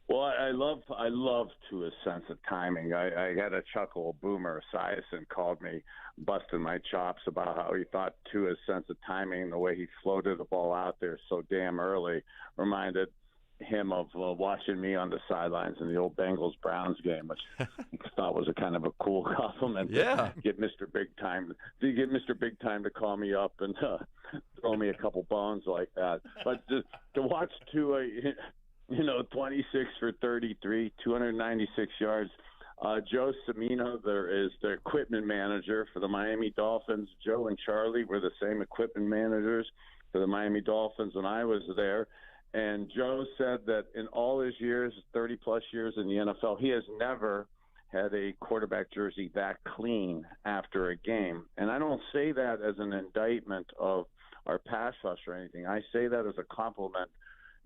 Well, I love Tua's sense of timing. I had a chuckle. Boomer Esiason called me, busting my chops about how he thought Tua's sense of timing, the way he floated the ball out there so damn early, reminded him of watching me on the sidelines in the old Bengals-Browns game, which I thought was a kind of a cool compliment. Yeah. To get Mr. Big Time to call me up and throw me a couple bones like that. But to watch Tua, 26 for 33, 296 yards. Joe Cimino, there is the equipment manager for the Miami Dolphins. Joe and Charlie were the same equipment managers for the Miami Dolphins when I was there. And Joe said that in all his years, 30-plus years in the NFL, he has never had a quarterback jersey that clean after a game. And I don't say that as an indictment of our pass rush or anything. I say that as a compliment,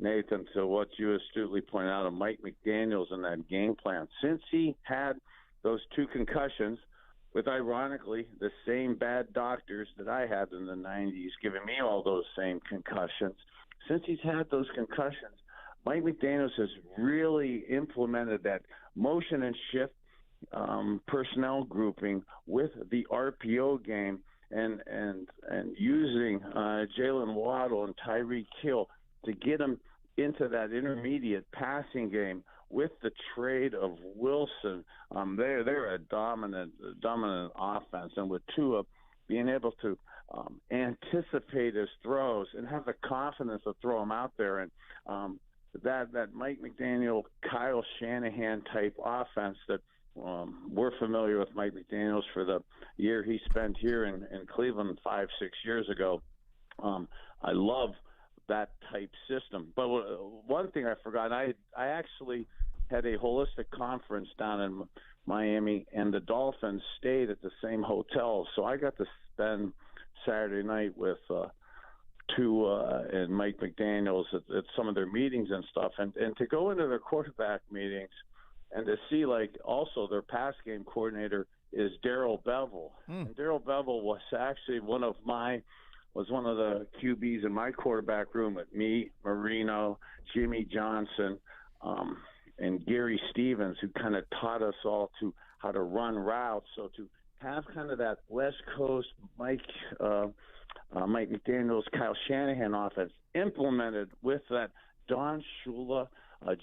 Nathan, to what you astutely pointed out of Mike McDaniels and that game plan. Since he had those 2 concussions with, ironically, the same bad doctors that I had in the 90s giving me all those same concussions, since he's had those concussions, Mike McDaniels has really implemented that motion and shift personnel grouping with the RPO game and using Jalen Waddle and Tyreek Hill to get him into that intermediate passing game with the trade of Wilson. They're a dominant offense, and with Tua being able to anticipate his throws and have the confidence to throw them out there, and that Mike McDaniel, Kyle Shanahan type offense that we're familiar with Mike McDaniels for the year he spent here in Cleveland 5-6 years ago. I love that type system. But one thing I forgot, I actually had a holistic conference down in Miami, and the Dolphins stayed at the same hotel. So I got to spend Saturday night with Tua and Mike McDaniels at some of their meetings and stuff. And to go into their quarterback meetings and to see, like, also their pass game coordinator is Darrell Bevell. And Darrell Bevell was actually one of the QBs in my quarterback room with me, Marino, Jimmy Johnson, and Gary Stevens, who kind of taught us all how to run routes. So to have kind of that West Coast Mike McDaniels, Kyle Shanahan offense implemented with that Don Shula,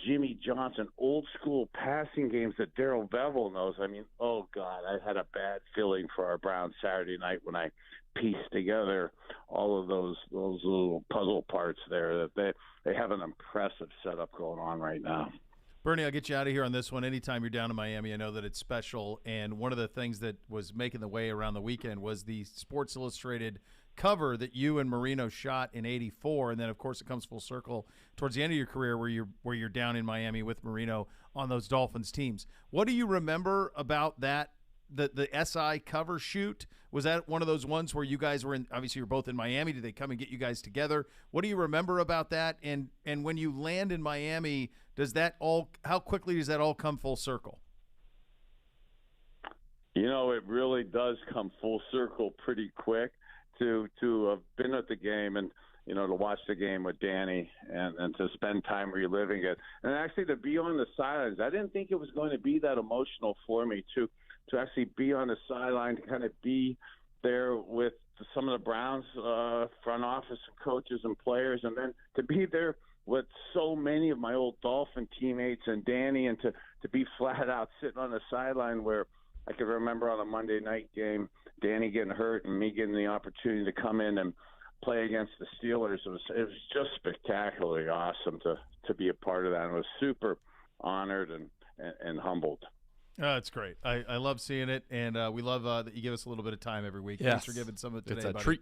Jimmy Johnson, old school passing games that Darrell Bevell knows. I mean, oh God, I had a bad feeling for our Browns Saturday night when I pieced together all of those little puzzle parts there. That they have an impressive setup going on right now. Bernie, I'll get you out of here on this one. Anytime you're down in Miami, I know that it's special. And one of the things that was making the way around the weekend was the Sports Illustrated cover that you and Marino shot in '84, and then of course it comes full circle towards the end of your career where you're down in Miami with Marino on those Dolphins teams. What do you remember about that? The SI cover shoot, was that one of those ones where you guys were in? Obviously, you're both in Miami. Did they come and get you guys together? What do you remember about that? And when you land in Miami, how quickly does that all come full circle? It really does come full circle pretty quick. To have been at the game and to watch the game with Danny and to spend time reliving it, and actually to be on the sidelines. I didn't think it was going to be that emotional for me to actually be on the sideline, to kind of be there with some of the Browns front office and coaches and players, and then to be there with so many of my old Dolphin teammates and Danny, and to be flat out sitting on the sideline where I can remember on a Monday night game, Danny getting hurt and me getting the opportunity to come in and play against the Steelers. It was just spectacularly awesome to be a part of that. I was super honored and humbled. It's great. I love seeing it, and we love that you give us a little bit of time every week. Yes. Thanks for giving some of it today, It's a buddy. treat.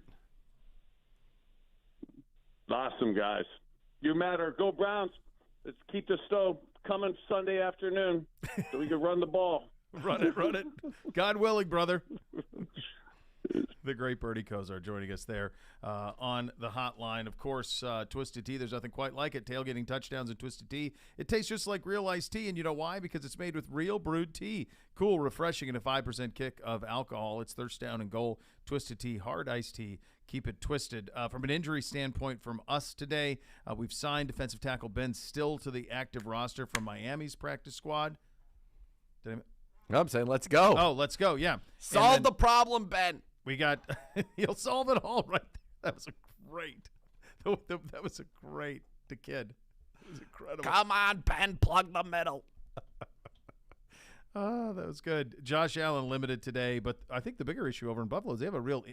Awesome, guys. You matter. Go Browns. Let's keep the stove coming Sunday afternoon so we can run the ball. Run it. God willing, brother. The great Bertie Kosar joining us there on the hotline. Of course, Twisted Tea, there's nothing quite like it. Tailgating touchdowns and Twisted Tea. It tastes just like real iced tea, and you know why? Because it's made with real brewed tea. Cool, refreshing, and a 5% kick of alcohol. It's thirst down and goal. Twisted Tea, hard iced tea. Keep it twisted. From an injury standpoint from us today, we've signed defensive tackle Ben Still to the active roster from Miami's practice squad. I'm saying let's go. Oh, let's go, yeah. Solve the problem, Ben. We got – he'll solve it all right there. That was great. That was a great – the kid. It was incredible. Come on, Ben, plug the middle. Oh, that was good. Josh Allen limited today, but I think the bigger issue over in Buffalo is they have a real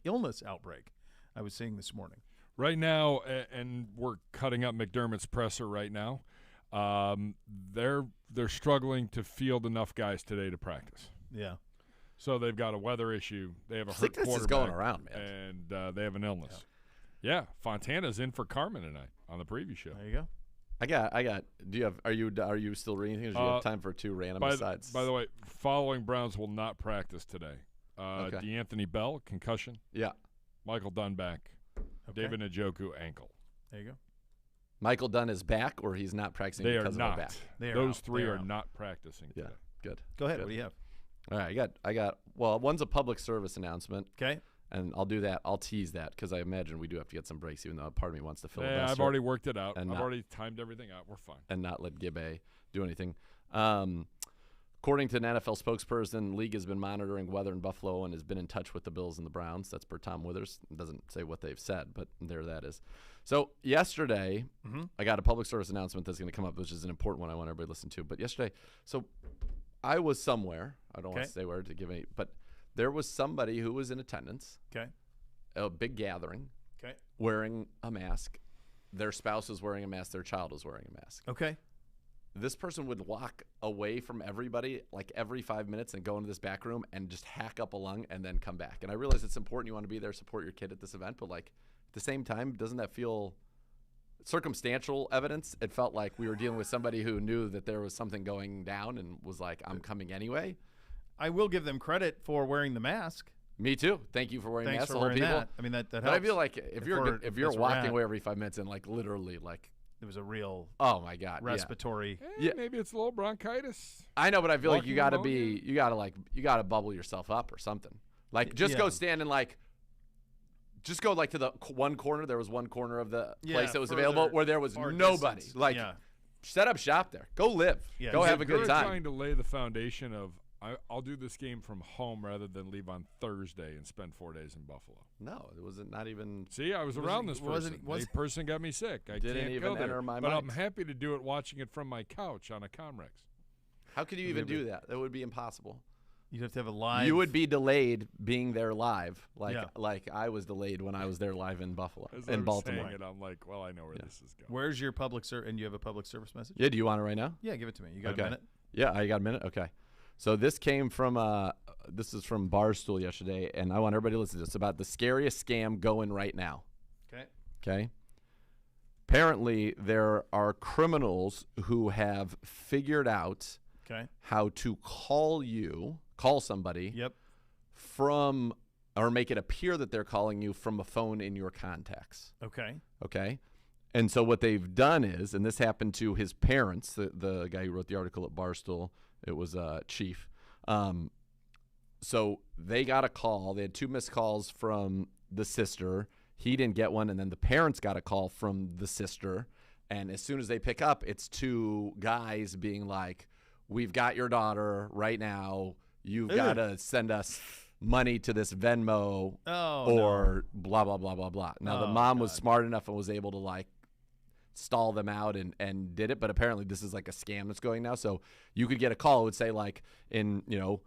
illness outbreak I was seeing this morning. Right now, and we're cutting up McDermott's presser right now, they're struggling to field enough guys today to practice. Yeah. So they've got a weather issue. They have a hurt Sickness quarterback. is going around, man. And they have an illness. Yeah, Fontana's in for Carmen tonight on the preview show. There you go. I got. Do you have? Are you still reading things? Or do you have time for two random asides? By the way, following Browns will not practice today. Okay. DeAnthony Bell, concussion. Yeah. Michael Dunn back. Okay. David Njoku, ankle. There you go. Michael Dunn is back, or he's not practicing They because are not. of a back. Those three are not practicing Yeah, today. good. Go ahead. Good. What do you have? All right, I got. Well, one's a public service announcement. Okay. And I'll do that. I'll tease that because I imagine we do have to get some breaks, even though part of me wants to filibuster. Yeah, I've already worked it out. And I've already timed everything out. We're fine. And not let Gibbe do anything. According to an NFL spokesperson, the league has been monitoring weather in Buffalo and has been in touch with the Bills and the Browns. That's per Tom Withers. It doesn't say what they've said, but there that is. So yesterday, I got a public service announcement that's going to come up, which is an important one I want everybody to listen to. But yesterday, so I was somewhere. I don't want to say where to give any, but there was somebody who was in attendance. Okay. A big gathering. Okay. Wearing a mask. Their spouse was wearing a mask. Their child was wearing a mask. Okay. This person would walk away from everybody like every 5 minutes and go into this back room and just hack up a lung and then come back. And I realize it's important. You want to be there, support your kid at this event. But like at the same time, doesn't that feel circumstantial evidence? It felt like we were dealing with somebody who knew that there was something going down and was like, I'm coming anyway. I will give them credit for wearing the mask. Me too. Thank you for wearing Thanks masks, for the whole wearing people. that. I mean, that But helps. I feel like if you're walking away every 5 minutes and like literally like it was a real oh my god respiratory. Yeah. Maybe it's a little bronchitis. I know, but I feel like Walking you gotta pneumonia. you gotta bubble yourself up or something. Like just go stand in like. Just go like to the one corner. There was one corner of the place that was available where there was nobody. Distance. Like, set up shop there. Go live. Yeah, go have a good You're time. trying to lay the foundation of I'll do this game from home rather than leave on Thursday and spend 4 days in Buffalo. No, it wasn't not even. See, I was around this person. This person got me sick. I Didn't can't even go there. enter my but mind. I'm happy to do it watching it from my couch on a Comrex. How could you even do that? That would be impossible. You'd have to have a live. You would be delayed being there live, like Yeah. like I was delayed when I was there live in Buffalo, As I in was Baltimore. saying it, I'm like, well, I know where this is going. Where's your public service? And you have a public service message? Yeah, do you want it right now? Yeah, give it to me. You got Okay. a minute? Yeah, I got a minute. Okay. So this came from this is from Barstool yesterday, and I want everybody to listen to this about the scariest scam going right now. Okay. Okay. Apparently, there are criminals who have figured out how to call somebody from, or make it appear that they're calling you from a phone in your contacts. Okay. Okay. And so what they've done is, and this happened to his parents, the guy who wrote the article at Barstool, it was Chief. So they got a call. They had 2 missed calls from the sister. He didn't get one, and then the parents got a call from the sister. And as soon as they pick up, it's 2 guys being like, we've got your daughter right now. You've got to send us money to this Venmo or blah, blah, blah, blah, blah. Now, the mom was smart enough and was able to, like, stall them out and did it. But apparently this is, like, a scam that's going now. So you could get a call. It would say, like, in, you know,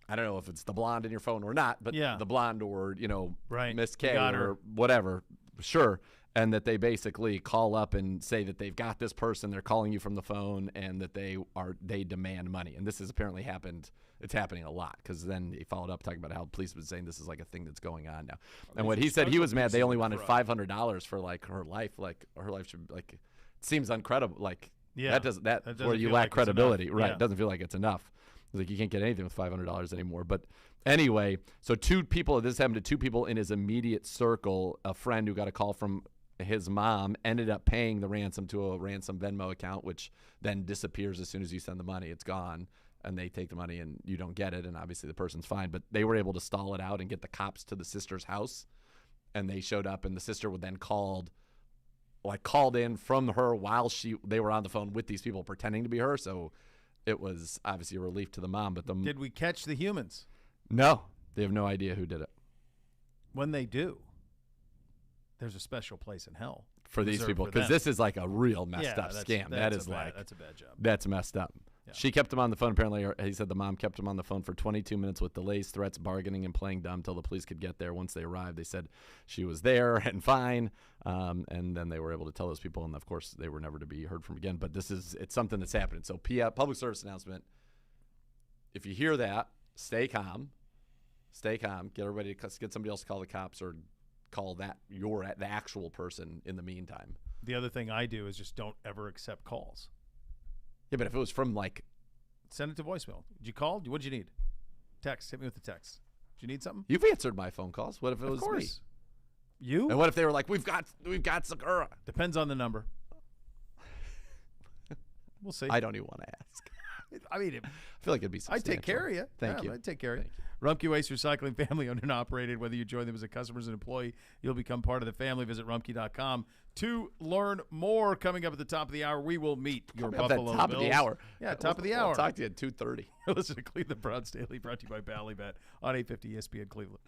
I don't know if it's the blonde in your phone or not, but the blonde or, you know, Miss K or whatever. Sure. and that they basically call up and say that they've got this person, they're calling you from the phone, and that they demand money. And this has apparently happened. It's happening a lot, because then he followed up talking about how police have been saying this is like a thing that's going on now. And what he said, he was mad they only wanted $500 for like her life. Like her life should like, it seems incredible. Like that doesn't where you lack credibility, right? It doesn't feel like it's enough. It's like you can't get anything with $500 anymore. But anyway, so this happened to two people in his immediate circle. A friend who got a call from his mom ended up paying the ransom to a ransom Venmo account, which then disappears as soon as you send the money. It's gone, and they take the money and you don't get it, and obviously the person's fine. But they were able to stall it out and get the cops to the sister's house, and they showed up, and the sister would then called in from her while they were on the phone with these people pretending to be her. So it was obviously a relief to the mom. But did we catch the humans? No, they have no idea who did it. When they do, there's a special place in hell for these people, because this is like a real messed up scam. That's a bad job. That's messed up. Yeah. She kept him on the phone. Apparently, he said the mom kept him on the phone for 22 minutes with delays, threats, bargaining, and playing dumb till the police could get there. Once they arrived, they said she was there and fine, and then they were able to tell those people, and of course, they were never to be heard from again. But it's something that's happening. So, public service announcement. If you hear that, stay calm. Stay calm. Get everybody to get somebody else to call the cops, or call the actual person in the meantime. The other thing I do is just don't ever accept calls. Yeah, but if it was from send it to voicemail. Did you call? What'd you need? Text. Hit me with the text. Did you need something? You've answered my phone calls. What if it was me? You? And what if they were like, we've got Sakura? Depends on the number. We'll see. I don't even want to ask. I mean, I feel like it'd be substantial. I take care of you. Thank you. I take care of you. Rumpke Waste Recycling, family owned and operated. Whether you join them as a customer or as an employee, you'll become part of the family. Visit rumpke.com to learn more. Coming up at the top of the hour, we will meet your Buffalo Bills. Top of the hour. Yeah, top of the hour. I'll talk to you at 2:30. Listen to Cleveland Browns Daily, brought to you by Ballybet on 850 ESPN Cleveland.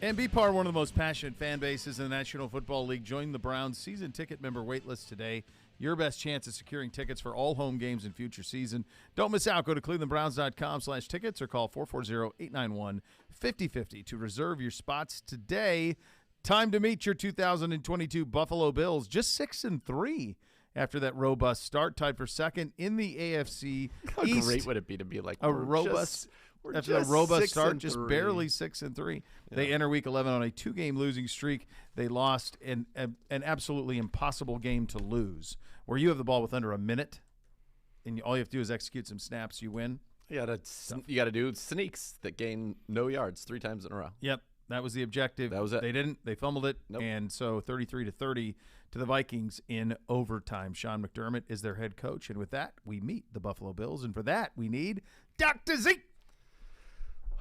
And be part of one of the most passionate fan bases in the National Football League. Join the Browns season ticket member waitlist today. Your best chance at securing tickets for all home games in future season. Don't miss out. Go to clevelandbrowns.com/tickets or call 440-891-5050 to reserve your spots today. Time to meet your 2022 Buffalo Bills. Just 6-3 after that robust start, tied for second in the AFC How East. great would it be to be like a robust after a robust start, just barely 6-3. Yeah. They enter Week 11 on a 2-game losing streak. They lost an absolutely impossible game to lose, where you have the ball with under a minute, and all you have to do is execute some snaps. You win. You got to do sneaks that gain no yards 3 times in a row. Yep, that was the objective. That was it. They didn't. They fumbled it, Nope. And so 33-30 to the Vikings in overtime. Sean McDermott is their head coach, and with that, we meet the Buffalo Bills, and for that, we need Dr. Zeke.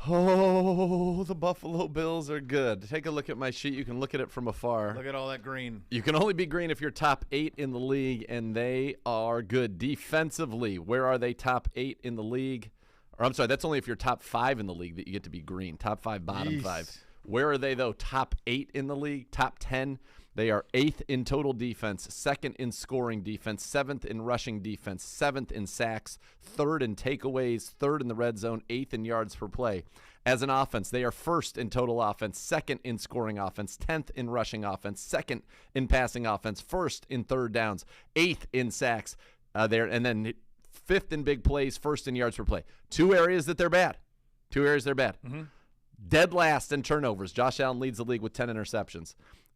Oh, the Buffalo Bills are good. Take a look at my sheet. You can look at it from afar. Look at all that green. You can only be green if you're top 8 in the league, and they are good. Defensively, where are they top 8 in the league? Or I'm sorry, that's only if you're top 5 in the league that you get to be green. Top 5, bottom 5. Where are they, though? Top 8 in the league, top 10. They are 8th in total defense, 2nd in scoring defense, 7th in rushing defense, 7th in sacks, 3rd in takeaways, 3rd in the red zone, 8th in yards per play. As an offense, they are 1st in total offense, 2nd in scoring offense, 10th in rushing offense, 2nd in passing offense, 1st in third downs, 8th in sacks, and then 5th in big plays, 1st in yards per play. 2 areas that they're bad. Mm-hmm. Dead last in turnovers. Josh Allen leads the league with 10 interceptions.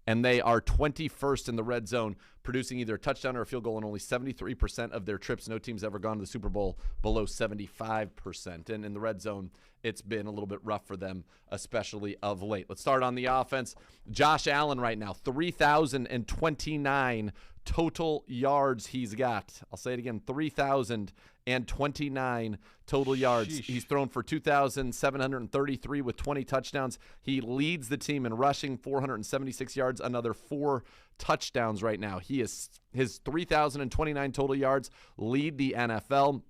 And they are 21st in the red zone, producing either a touchdown or a field goal on only 73% of their trips. No team's ever gone to the Super Bowl below 75%. And in the red zone, it's been a little bit rough for them, especially of late. Let's start on the offense. Josh Allen right now, 3,029 total yards he's got. I'll say it again, 3,029 total yards. Sheesh. He's thrown for 2,733 with 20 touchdowns. He leads the team in rushing, 476 yards, another 4 touchdowns right now. His 3,029 total yards lead the NFL.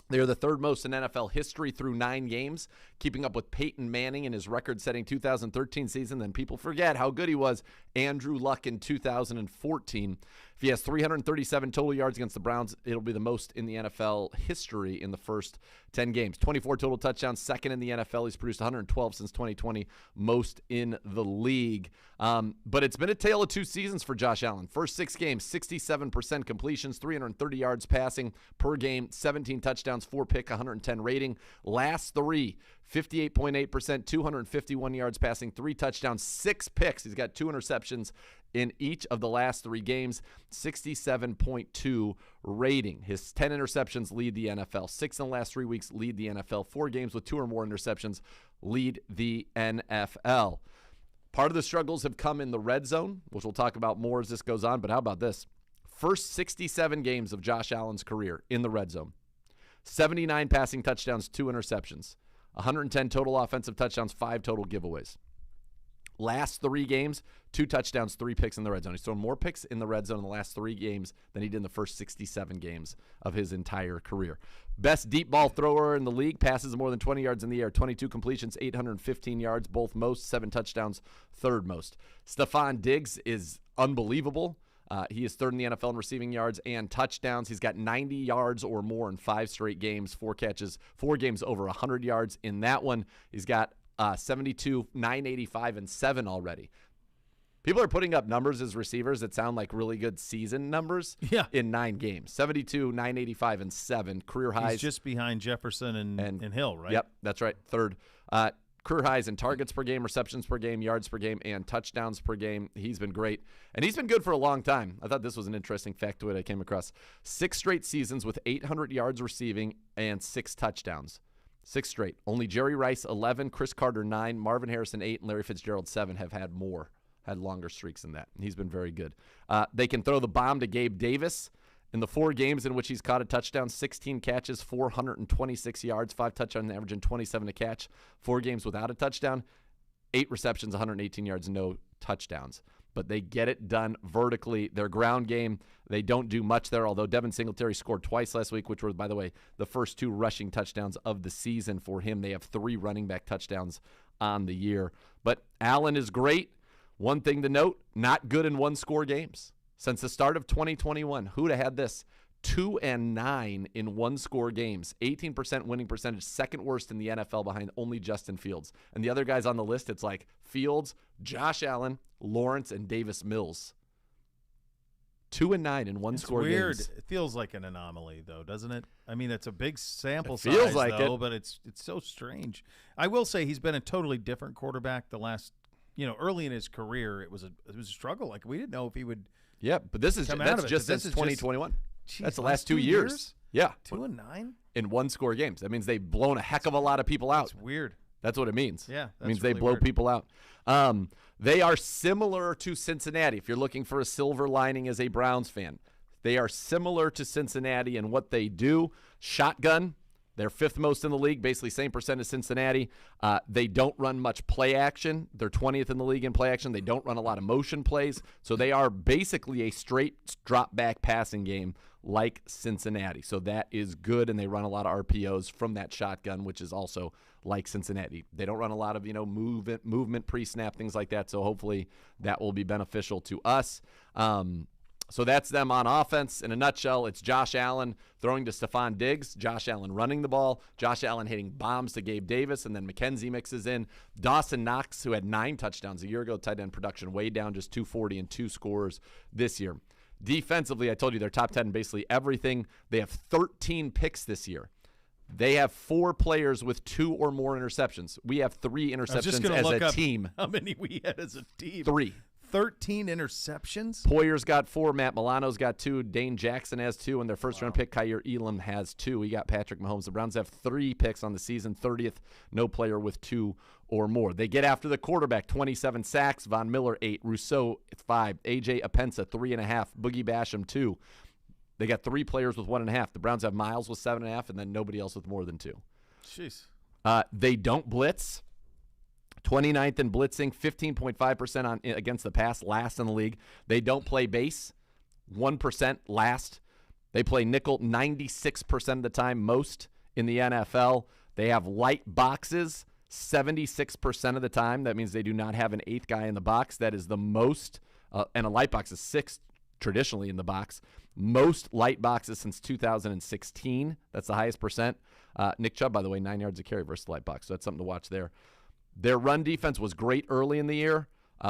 They are the 3rd most in NFL history through 9 games, keeping up with Peyton Manning in his record-setting 2013 season. Then people forget how good he was, Andrew Luck in 2014. If he has 337 total yards against the Browns, it'll be the most in the NFL history in the first 10 games. 24 total touchdowns, 2nd in the NFL. He's produced 112 since 2020, most in the league. But it's been a tale of 2 seasons for Josh Allen. First 6 games, 67% completions, 330 yards passing per game, 17 touchdowns, 4 pick, 110 rating. Last 3, 58.8%, 251 yards passing, 3 touchdowns, 6 picks. He's got 2 interceptions in each of the last 3 games, 67.2 rating. His 10 interceptions lead the NFL. 6 in the last 3 weeks lead the NFL. 4 games with 2 or more interceptions lead the NFL. Part of the struggles have come in the red zone, which we'll talk about more as this goes on, but how about this? First 67 games of Josh Allen's career in the red zone. 79 passing touchdowns, 2 interceptions. 110 total offensive touchdowns, 5 total giveaways. Last 3 games, 2 touchdowns, 3 picks in the red zone. He's thrown more picks in the red zone in the last 3 games than he did in the first 67 games of his entire career. Best deep ball thrower in the league, passes more than 20 yards in the air, 22 completions, 815 yards, both most, 7 touchdowns, 3rd most. Stephon Diggs is unbelievable. He is 3rd in the NFL in receiving yards and touchdowns. He's got 90 yards or more in 5 straight games, 4 catches, 4 games over 100 yards in that one. He's got 72, 985, and 7 already. People are putting up numbers as receivers that sound like really good season numbers in 9 games. 72, 985, and 7. Career highs. He's just behind Jefferson and Hill, right? Yep, that's right. 3rd. Career highs in targets per game, receptions per game, yards per game, and touchdowns per game. He's been great, and he's been good for a long time. I thought this was an interesting factoid I came across. 6 straight seasons with 800 yards receiving and 6 touchdowns. 6 straight. Only Jerry Rice, 11, Chris Carter, 9, Marvin Harrison, 8, and Larry Fitzgerald, 7 have had longer streaks than that. And he's been very good. They can throw the bomb to Gabe Davis. In the 4 games in which he's caught a touchdown, 16 catches, 426 yards, 5 touchdowns, averaging 27 a catch. 4 games without a touchdown, 8 receptions, 118 yards, no touchdowns. But they get it done vertically. Their ground game, they don't do much there, although Devin Singletary scored twice last week, which were, by the way, the first 2 rushing touchdowns of the season for him. They have 3 running back touchdowns on the year. But Allen is great. One thing to note, not good in one-score games. Since the start of 2021, who'd have had this? 2-9 in one-score games. 18% winning percentage, second worst in the NFL behind only Justin Fields. And the other guys on the list, it's like Fields, Josh Allen, Lawrence, and Davis Mills. 2-9 in one-score games. Weird. It feels like an anomaly, though, doesn't it? I mean, it's a big sample size, feels like though, it. but it's so strange. I will say he's been a totally different quarterback the last, early in his career. It was a struggle. Like, we didn't know if he would. Yeah, but that's just since 2021. That's the last 2 years. Yeah. 2-9 in one-score games. That means they've blown a heck of a lot of people out. It's weird. That's what it means. Yeah, it means really they blow weird. people out. They are similar to Cincinnati. If you're looking for a silver lining as a Browns fan, they are similar to Cincinnati in what they do. Shotgun, they're fifth most in the league, basically same percent as Cincinnati. They don't run much play action. They're 20th in the league in play action. They don't run a lot of motion plays. So they are basically a straight drop-back passing game like Cincinnati. So that is good, and they run a lot of RPOs from that shotgun, which is also like Cincinnati. They don't run a lot of, movement pre-snap, things like that. So hopefully that will be beneficial to us. So that's them on offense. In a nutshell, it's Josh Allen throwing to Stephon Diggs, Josh Allen running the ball, Josh Allen hitting bombs to Gabe Davis, and then McKenzie mixes in. Dawson Knox, who had 9 touchdowns a year ago, tight end production way down, just 240 and 2 scores this year. Defensively, I told you they're top 10 in basically everything. They have 13 picks this year. They have 4 players with 2 or more interceptions. We have 3 interceptions as a team. How many we had as a team? 3. 13 interceptions? Poyer's got 4. Matt Milano's got 2. Dane Jackson has 2. And their first-round pick, Kyer Elam, has 2. We got Patrick Mahomes. The Browns have 3 picks on the season, 30th. No player with 2 or more. They get after the quarterback, 27 sacks. Von Miller, 8. Rousseau, 5. A.J. Apensa, 3.5. Boogie Basham, 2. They got 3 players with 1.5. The Browns have Miles with 7.5, and then nobody else with more than 2. Jeez. They don't blitz. 29th in blitzing, 15.5% against the pass, last in the league. They don't play base, 1% last. They play nickel 96% of the time, most in the NFL. They have light boxes 76% of the time. That means they do not have an 8th guy in the box. That is the most, and a light box is 6th traditionally in the box. Most light boxes since 2016. That's the highest percent. Nick Chubb, by the way, 9 yards a carry versus the light box. So that's something to watch there. Their run defense was great early in the year.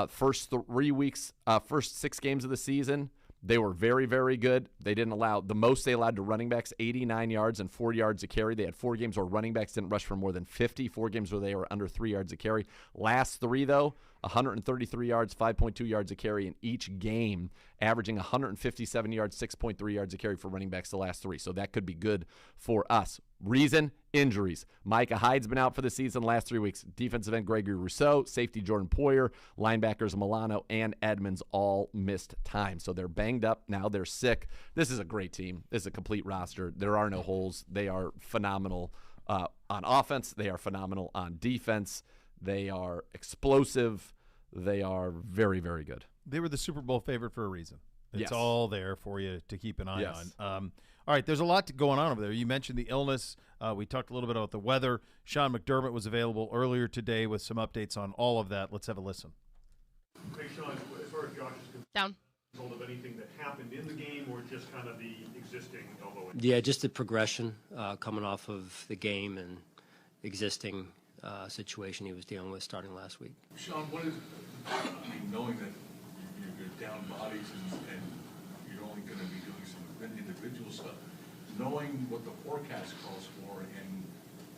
First 3 weeks, first 6 games of the season, they were very, very good. They didn't allow, the most they allowed to running backs, 89 yards and 4 yards a carry. They had 4 games where running backs didn't rush for more than 50, 4 games where they were under 3 yards a carry. Last 3, though, 133 yards, 5.2 yards a carry in each game, averaging 157 yards, 6.3 yards a carry for running backs the last 3. So that could be good for us. Reason, injuries. Micah Hyde's been out for the season last 3 weeks. Defensive end Gregory Rousseau, safety Jordan Poyer, linebackers Milano and Edmonds all missed time. So they're banged up now. They're sick. This is a great team. This is a complete roster. There are no holes. They are phenomenal on offense. They are phenomenal on defense. They are explosive. They are very, very good. They were the Super Bowl favorite for a reason. It's Yes. all there for you to keep an eye Yes. on. All right, there's a lot going on over there. You mentioned the illness. We talked a little bit about the weather. Sean McDermott was available earlier today with some updates on all of that. Let's have a listen. Hey, Sean, as far as Josh is Down. concerned, of anything that happened in the game or just kind of the existing elbow injury? Yeah, just the progression coming off of the game and existing situation he was dealing with starting last week. Sean, what is, knowing that you're down bodies and you're only going to be doing some individual stuff, knowing what the forecast calls for, and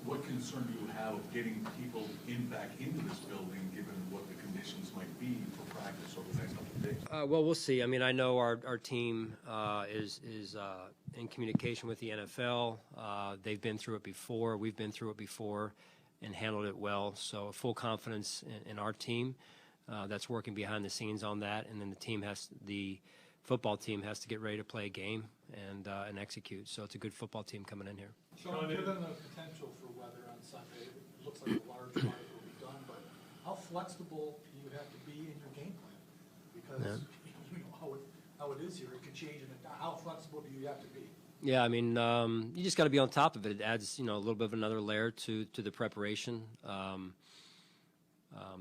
what concern do you have of getting people back into this building, given what the conditions might be for practice over the next couple of days? Well, we'll see. I mean, I know our team is in communication with the NFL. They've been through it before. We've been through it before and handled it well. So full confidence in our team that's working behind the scenes on that. And then the football team has to get ready to play a game and execute. So it's a good football team coming in here. Sean, given the potential for weather on Sunday, it looks like a large part will be done, but how flexible do you have to be in your game plan? Because you know how it is here, it could change. How flexible do you have to be? Yeah, I mean, you just got to be on top of it. It adds, a little bit of another layer to the preparation.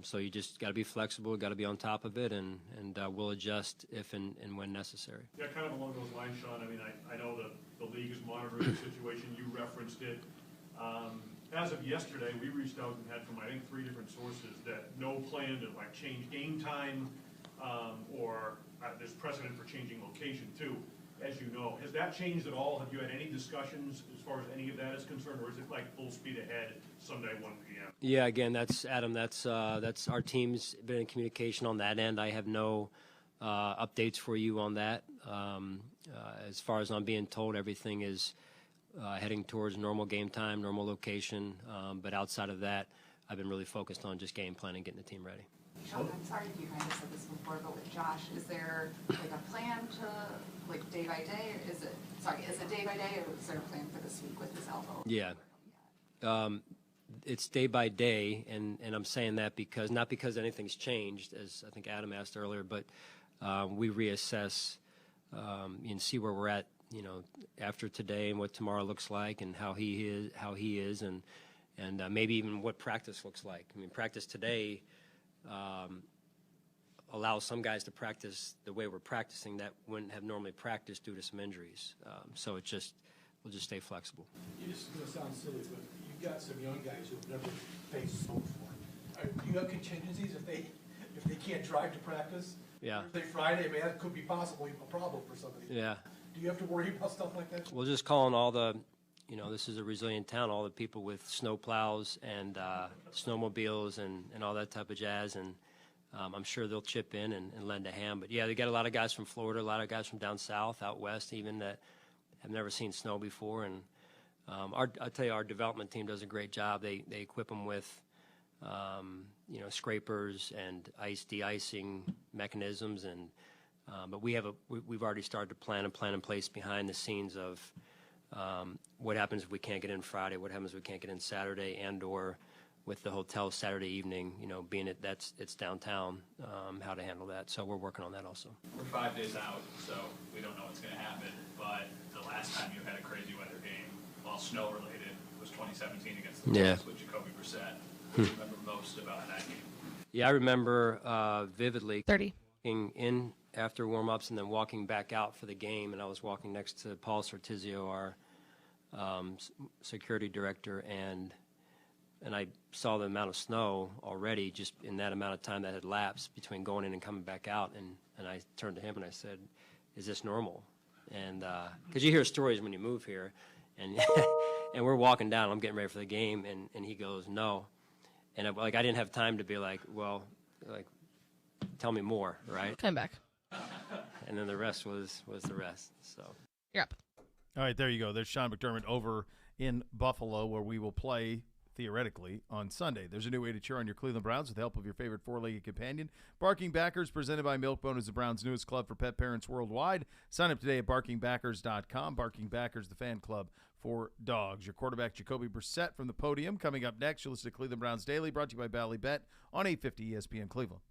So you just got to be flexible, got to be on top of it, and we'll adjust if and when necessary. Yeah, kind of along those lines, Sean. I mean, I know the league is monitoring the situation. You referenced it. As of yesterday, we reached out and had from, I think, 3 different sources that no plan to like change game time or there's precedent for changing location too, as you know. Has that changed at all? Have you had any discussions as far as any of that is concerned, or is it like full speed ahead Sunday 1 p.m.? Yeah, again, that's Adam. That's our team's been in communication on that end. I have no updates for you on that. As far as I'm being told, everything is heading towards normal game time, normal location. But outside of that, I've been really focused on just game plan and getting the team ready. Sean, I'm sorry if you kind of said this before, but with Josh, is there like a plan to like day by day, or is it day by day, or is there a plan for this week with his elbow? Yeah. It's day by day, and I'm saying that because not because anything's changed, as I think Adam asked earlier, but we reassess and see where we're at, after today and what tomorrow looks like, and how he is, and maybe even what practice looks like. I mean, practice today allows some guys to practice the way we're practicing that wouldn't have normally practiced due to some injuries. So we'll just stay flexible. It's going to sound silly, but you've got some young guys who've never faced snow before. Do you have contingencies if they can't drive to practice? Yeah. Thursday, Friday, I mean, that could be possibly a problem for somebody. Yeah. Do you have to worry about stuff like that? We'll just call on all the, this is a resilient town, all the people with snow plows and snowmobiles and all that type of jazz, and I'm sure they'll chip in and lend a hand. But yeah, they got a lot of guys from Florida, a lot of guys from down south, out west even, that have never seen snow before. And I'll tell you, our development team does a great job. They equip them with, scrapers and ice de-icing mechanisms, and but we've already started to plan in place behind the scenes of what happens if we can't get in Friday, what happens if we can't get in Saturday, and or with the hotel Saturday evening, being it's downtown, how to handle that. So we're working on that also. We're 5 days out, so we don't know what's going to happen. But the last time you had a crazy weather game, while snow related, was 2017 against the Bucks with Jacoby Brissett. What do you remember most about that game? Yeah, I remember vividly 30 in after warm-ups and then walking back out for the game, and I was walking next to Paul Sortizio, our security director, and I saw the amount of snow already just in that amount of time that had lapsed between going in and coming back out, and I turned to him and I said, is this normal? And because you hear stories when you move here, and and we're walking down, I'm getting ready for the game, and he goes, no. And I didn't have time to be like, well, tell me more, right? Come back. And then the rest was the rest. So you're up. All right, there you go. There's Sean McDermott over in Buffalo, where we will play theoretically on Sunday. There's a new way to cheer on your Cleveland Browns with the help of your favorite four-legged companion. Barking Backers, presented by Milk-Bone, is the Browns' newest club for pet parents worldwide. Sign up today at barkingbackers.com. Barking Backers, the fan club for dogs. Your quarterback, Jacoby Brissett, from the podium. Coming up next, you'll listen to Cleveland Browns Daily, brought to you by Bally Bet on 850 ESPN Cleveland.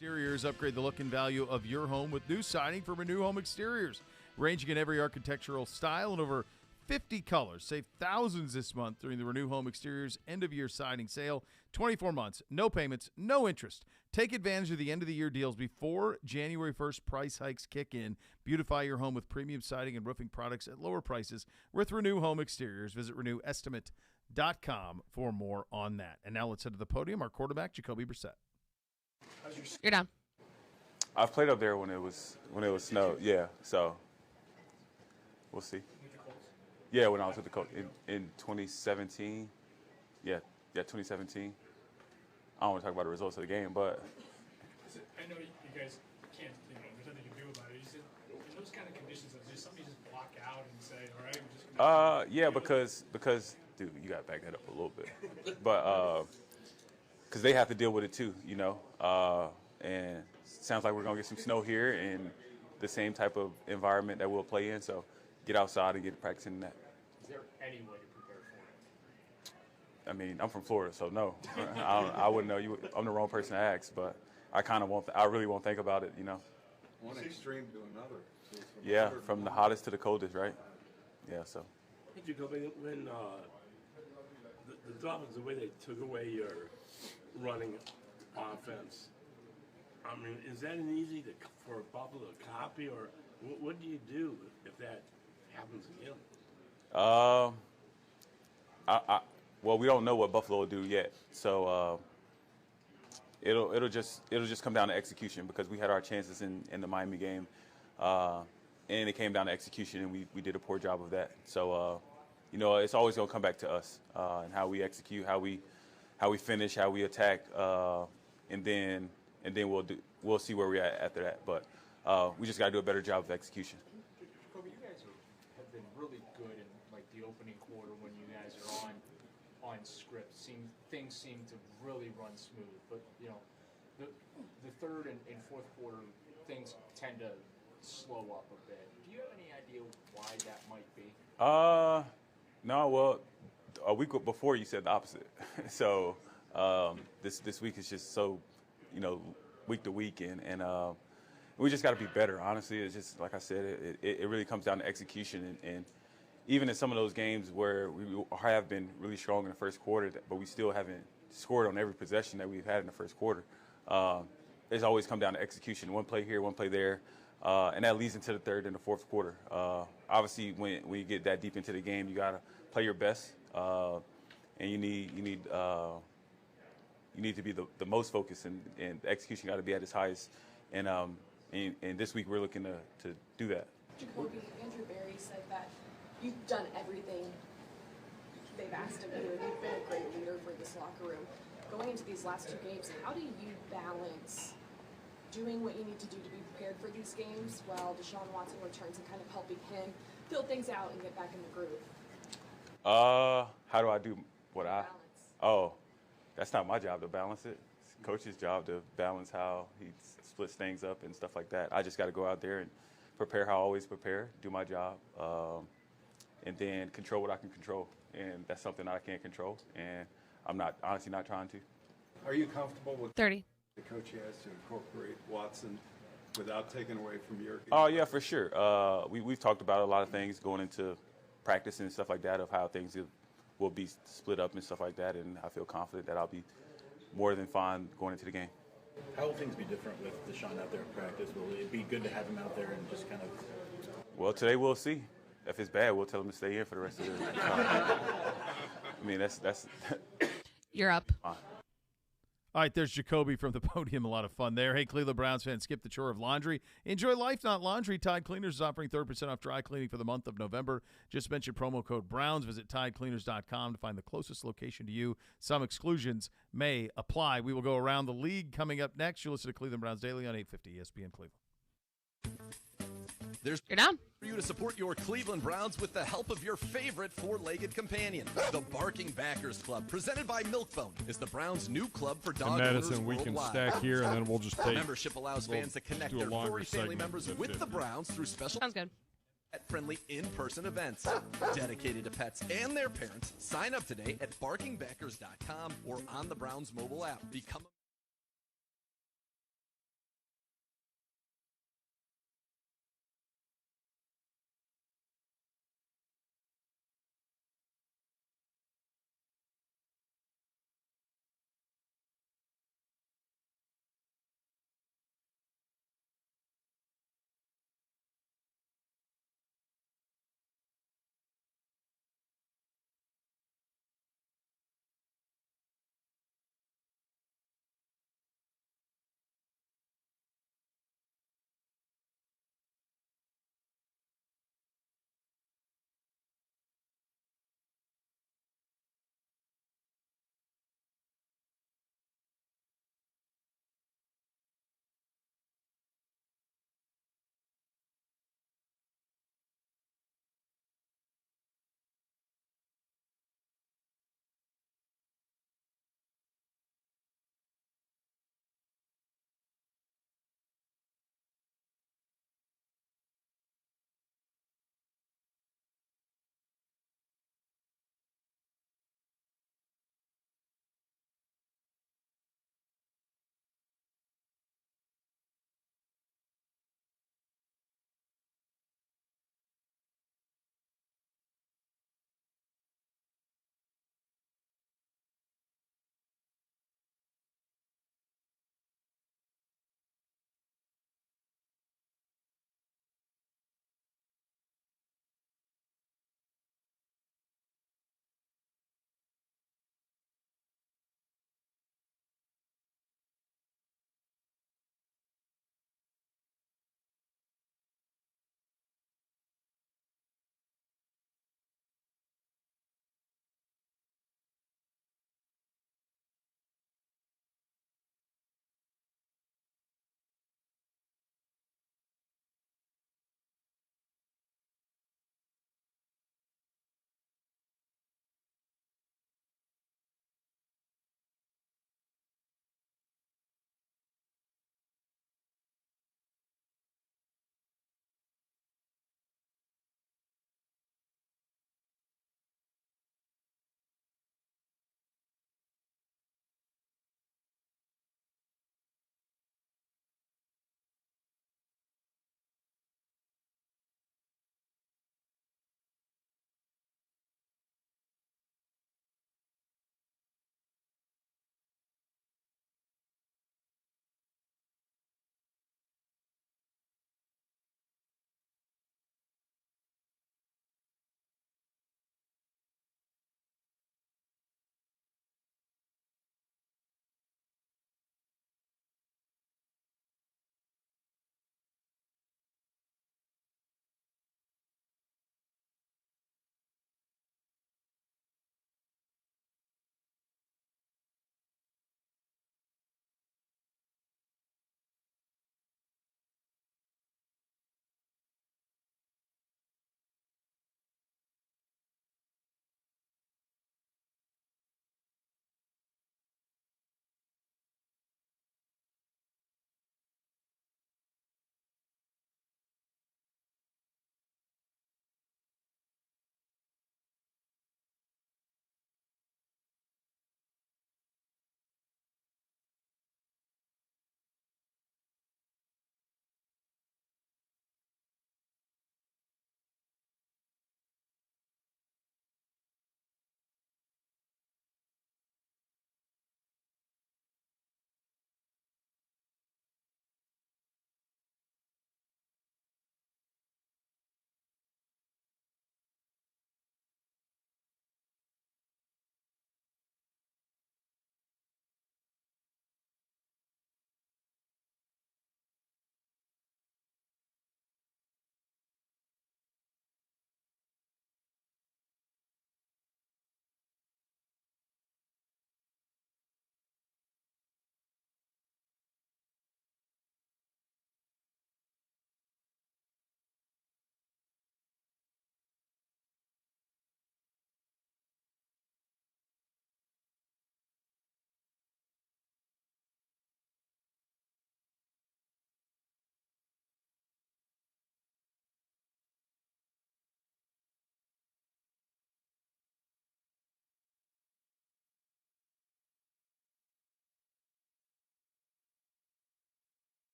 Exteriors, upgrade the look and value of your home with new siding from Renew Home Exteriors. Ranging in every architectural style and over 50 colors. Save thousands this month during the Renew Home Exteriors end-of-year siding sale. 24 months, no payments, no interest. Take advantage of the end-of-the-year deals before January 1st price hikes kick in. Beautify your home with premium siding and roofing products at lower prices with Renew Home Exteriors. Visit RenewEstimate.com for more on that. And now let's head to the podium. Our quarterback, Jacoby Brissett. You're down. I've played up there when it was snow. Yeah, so we'll see. Yeah, when I was with the coach in 2017. Yeah, 2017. I don't want to talk about the results of the game, but I know you guys can't. There's nothing you can do about it. You said in those kind of conditions, is there something you just block out and say, all right, we're just gonna. Yeah, because dude, you gotta back that up a little bit, but because they have to deal with it too, and it sounds like we're gonna get some snow here in the same type of environment that we'll play in. So get outside and get practicing in that. Is there any way to prepare for it? I mean, I'm from Florida, so no, I wouldn't know. I'm the wrong person to ask, but I kind of won't. I really won't think about it, One extreme to another. So Yeah, from the hottest to the coldest, right? Yeah, so. Hey, Jacoby, when the Dolphins, the way they took away your running offense, I mean, is that an easy for Buffalo to copy, or what do you do if that happens again? Well, we don't know what Buffalo will do yet, so it'll just come down to execution because we had our chances in the Miami game, and it came down to execution, and we did a poor job of that. So it's always gonna come back to us and how we execute, how we finish, how we attack, and then we'll see where we're at after that. But we just gotta do a better job of execution. Jacoby, you guys have been really good in like the opening quarter when you guys are on script. Things seem to really run smooth, but the third and fourth quarter things tend to slow up a bit. Do you have any idea why that might be? No. Well, a week before you said the opposite. So this week is just so week to week, and we just got to be better. Honestly, it's just like I said, it really comes down to execution, and even in some of those games where we have been really strong in the first quarter, but we still haven't scored on every possession that we've had in the first quarter. It's always come down to execution. One play here, one play there, and that leads into the third and the fourth quarter. Obviously, when you get that deep into the game, you got to play your best, and you need to be the most focused, and the execution got to be at its highest. And this week we're looking to do that. Jacoby, Andrew Barry said that you've done everything they've asked of you, and you've been a great leader for this locker room. Going into these last two games, how do you balance doing what you need to do to be prepared for these games while Deshaun Watson returns and kind of helping him fill things out and get back in the groove? How do I do what that's not my job to balance it. It's the coach's job to balance how he splits things up and stuff like that. I just got to go out there and prepare how I always prepare, do my job, and then control what I can control. And that's something I can't control, and I'm honestly not trying to. Are you comfortable with 30. The coach has to incorporate Watson without taking away from your game? Oh, yeah, for sure. We've talked about a lot of things going into practice and stuff like that, of how things will be split up and stuff like that, and I feel confident that I'll be more than fine going into the game. How will things be different with Deshaun out there in practice? Will it be good to have him out there and just kind of... Well, today we'll see. If it's bad, we'll tell him to stay in for the rest of the time. I mean, that's You're up. All right, there's Jacoby from the podium. A lot of fun there. Hey, Cleveland Browns fans, skip the chore of laundry. Enjoy life, not laundry. Tide Cleaners is offering 30% off dry cleaning for the month of November. Just mention promo code Browns. Visit TideCleaners.com to find the closest location to you. Some exclusions may apply. We will go around the league coming up next. You'll listen to Cleveland Browns Daily on 850 ESPN Cleveland. You're down. For you to support your Cleveland Browns with the help of your favorite four-legged companion. The Barking Backers Club, presented by Milkbone, is the Browns' new club for dog In owners Madison, we can worldwide. stack here, and then we'll just take. Membership allows fans to connect do a their longer furry family segment members than with the 50. Browns through special. Sounds good. Pet-friendly in-person events dedicated to pets and their parents. Sign up today at barkingbackers.com or on the Browns mobile app. Become a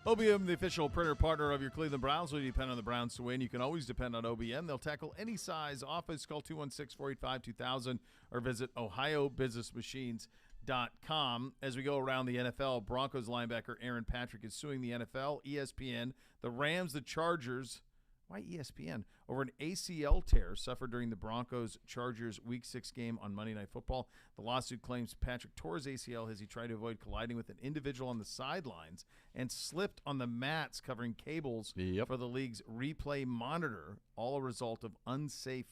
OBM, the official printer partner of your Cleveland Browns. When you depend on the Browns to win, you can always depend on OBM. They'll tackle any size office. Call 216-485-2000 or visit ohiobusinessmachines.com. As we go around the NFL, Broncos linebacker Aaron Patrick is suing the NFL, ESPN, the Rams, the Chargers. Why ESPN? Over an ACL tear suffered during the Broncos-Chargers Week 6 game on Monday Night Football. The lawsuit claims Patrick tore his ACL as he tried to avoid colliding with an individual on the sidelines and slipped on the mats covering cables for the league's replay monitor, all a result of unsafe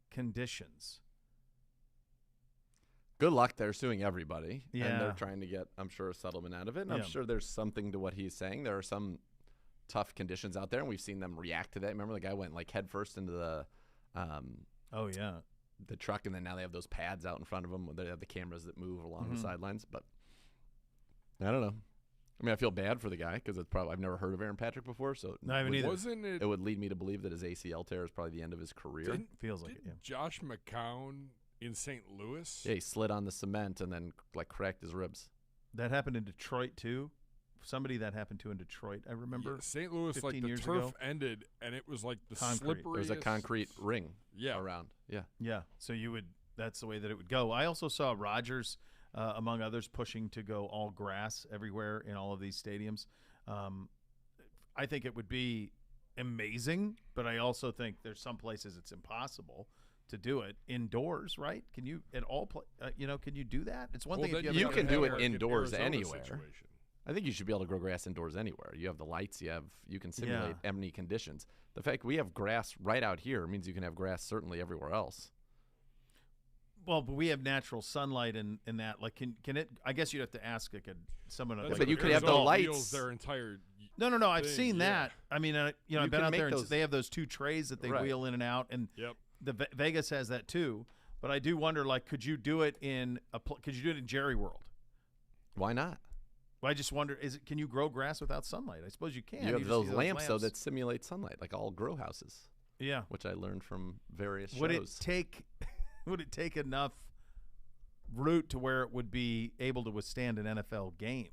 conditions. Good luck. They're suing everybody. Yeah. And they're trying to get, I'm sure, a settlement out of it. And I'm sure there's something to what he's saying. There are some tough conditions out there, and we've seen them react to that. Remember, the guy went like head first into the the truck, and then now they have those pads out in front of them. They have the cameras that move along the sidelines. But I don't know. I mean, I feel bad for the guy because it's probably I've never heard of Aaron Patrick before, so it would lead me to believe that his ACL tear is probably the end of his career. Feels like it. Yeah. Josh McCown in St. Louis? Yeah, he slid on the cement and then like cracked his ribs. That happened in Detroit too. Somebody that happened to in Detroit, I remember. Yeah, St. Louis, like the turf ended, and it was like the concrete. slippery. There's a concrete ring around. Yeah. So that's the way that it would go. I also saw Rodgers, among others, pushing to go all grass everywhere in all of these stadiums. I think it would be amazing, but I also think there's some places it's impossible to do it indoors, right? Can you at all can you do that? It's one thing if you can do it indoors anywhere. Situation. I think you should be able to grow grass indoors anywhere. You have the lights. You can simulate any conditions. The fact we have grass right out here means you can have grass certainly everywhere else. Well, but we have natural sunlight in that. Like, can it? I guess you'd have to ask someone. But you could have the lights. Their entire. No. I've seen that. I mean, I've been out there. And they have those two trays that they wheel in and out, and the Vegas has that too. But I do wonder, like, could you do it in Jerry World? Why not? Well, I just wonder, can you grow grass without sunlight? I suppose you can. You have those lamps, though, that simulate sunlight, like all grow houses. Yeah. Which I learned from various shows. Would it take enough root to where it would be able to withstand an NFL game?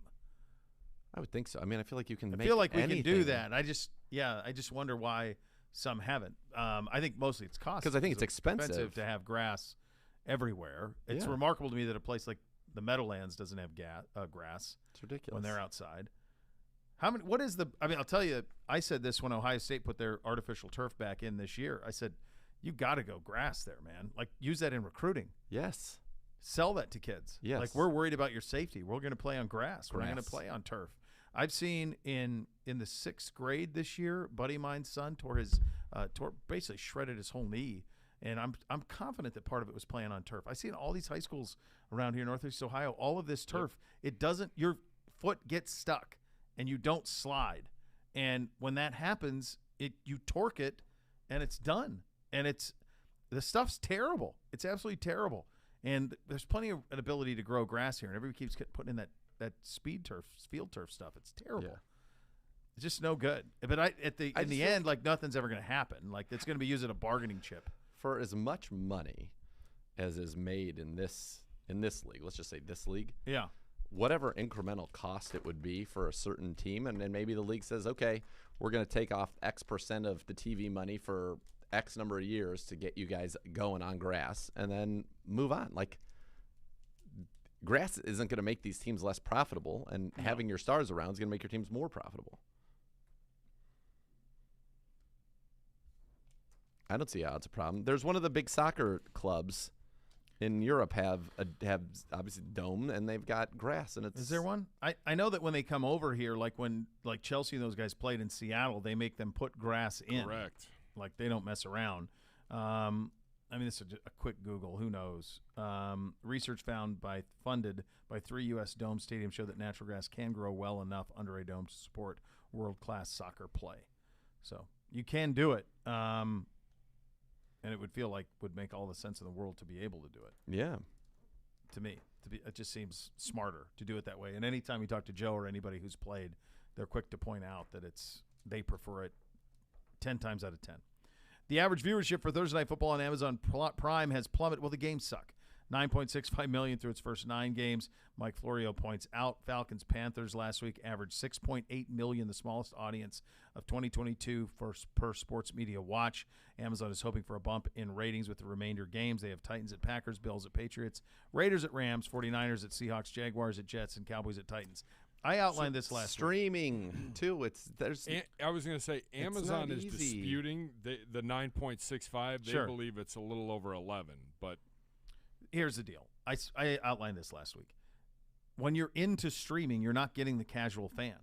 I would think so. I mean, I feel like you can I feel like we can do that. I just wonder why some haven't. I think mostly it's cost. Because I think it's expensive to have grass everywhere. It's remarkable to me that a place like the Meadowlands doesn't have grass. It's ridiculous when they're outside. I'll tell you, I said this when Ohio State put their artificial turf back in this year. I said, you got to go grass there, man. Like, use that in recruiting. Yes. Sell that to kids. Yes. Like, we're worried about your safety. We're going to play on grass. We're not going to play on turf. I've seen in the 6th grade this year, buddy of mine's son basically shredded his whole knee. And I'm confident that part of it was playing on turf. I see in all these high schools around here in Northeast Ohio, all of this turf, your foot gets stuck and you don't slide. And when that happens, you torque it and it's done. And the stuff's terrible. It's absolutely terrible. And there's plenty of an ability to grow grass here. And everybody keeps putting in that speed turf, field turf stuff. It's terrible. Yeah. It's just no good. But in the end, like, nothing's ever going to happen. Like, it's going to be used as a bargaining chip. For as much money as is made in this league, let's just say this league, whatever incremental cost it would be for a certain team, and then maybe the league says, okay, we're going to take off X% of the TV money for X number of years to get you guys going on grass, and then move on. Like, grass isn't going to make these teams less profitable, and having your stars around is going to make your teams more profitable. I don't see how it's a problem. There's one of the big soccer clubs in Europe have obviously dome, and they've got grass. And is there one? I know that when they come over here, like when Chelsea and those guys played in Seattle, they make them put grass in. Correct. Like, they don't mess around. I mean, this is a quick Google. Who knows? Research funded by 3 U.S. dome stadiums show that natural grass can grow well enough under a dome to support world-class soccer play. So you can do it. And it would make all the sense in the world to be able to do it. Yeah. To me, it just seems smarter to do it that way. And anytime you talk to Joe or anybody who's played, they're quick to point out that they prefer it 10 times out of 10. The average viewership for Thursday Night Football on Amazon Prime has plummeted. Well, the games suck. $9.65 million through its first 9 games. Mike Florio points out Falcons-Panthers last week averaged $6.8 million, the smallest audience of 2022 per Sports Media Watch. Amazon is hoping for a bump in ratings with the remainder games. They have Titans at Packers, Bills at Patriots, Raiders at Rams, 49ers at Seahawks, Jaguars at Jets, and Cowboys at Titans. I outlined this last streaming too. I was going to say Amazon is disputing the 9.65. They believe it's a little over 11, but here's the deal. I outlined this last week. When you're into streaming, you're not getting the casual fan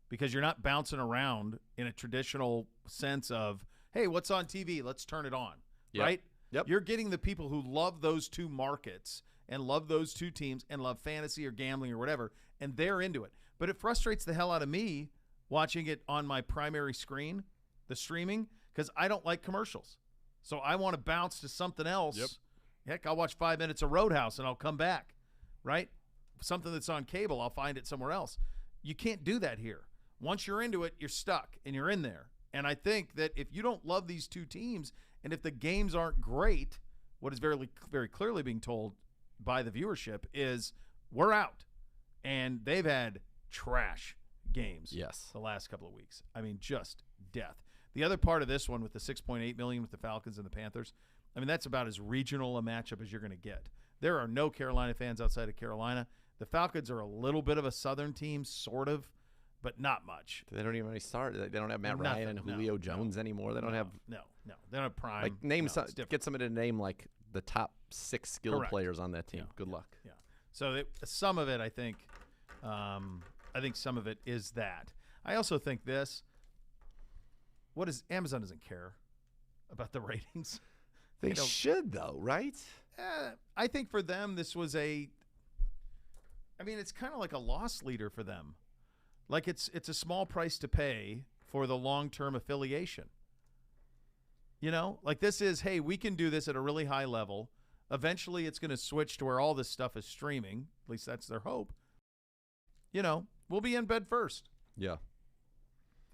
because you're not bouncing around in a traditional sense of, hey, what's on TV? Let's turn it on, right? Yep. You're getting the people who love those two markets and love those two teams and love fantasy or gambling or whatever, and they're into it. But it frustrates the hell out of me watching it on my primary screen, the streaming, because I don't like commercials. So I want to bounce to something else. Yep. Heck, I'll watch 5 minutes of Roadhouse and I'll come back, right? Something that's on cable, I'll find it somewhere else. You can't do that here. Once you're into it, you're stuck and you're in there. And I think that if you don't love these two teams and if the games aren't great, what is very, very clearly being told by the viewership is we're out. And they've had trash games the last couple of weeks. I mean, just death. The other part of this one with the $6.8 million with the Falcons and the Panthers, I mean, that's about as regional a matchup as you're going to get. There are no Carolina fans outside of Carolina. The Falcons are a little bit of a Southern team, sort of, but not much. They don't even start. They don't have Matt Ryan and Julio Jones anymore. They don't have no. They don't have Prime. Like get somebody to name like the top 6 skilled players on that team. Good luck. Yeah. So some of it, I think some of it is that. I also think this. Amazon doesn't care about the ratings. They should though, right? I think for them this was it's kind of like a loss leader for them. Like it's a small price to pay for the long-term affiliation. You know, like this is, hey, we can do this at a really high level. Eventually it's going to switch to where all this stuff is streaming. At least that's their hope. You know, we'll be in bed first. Yeah.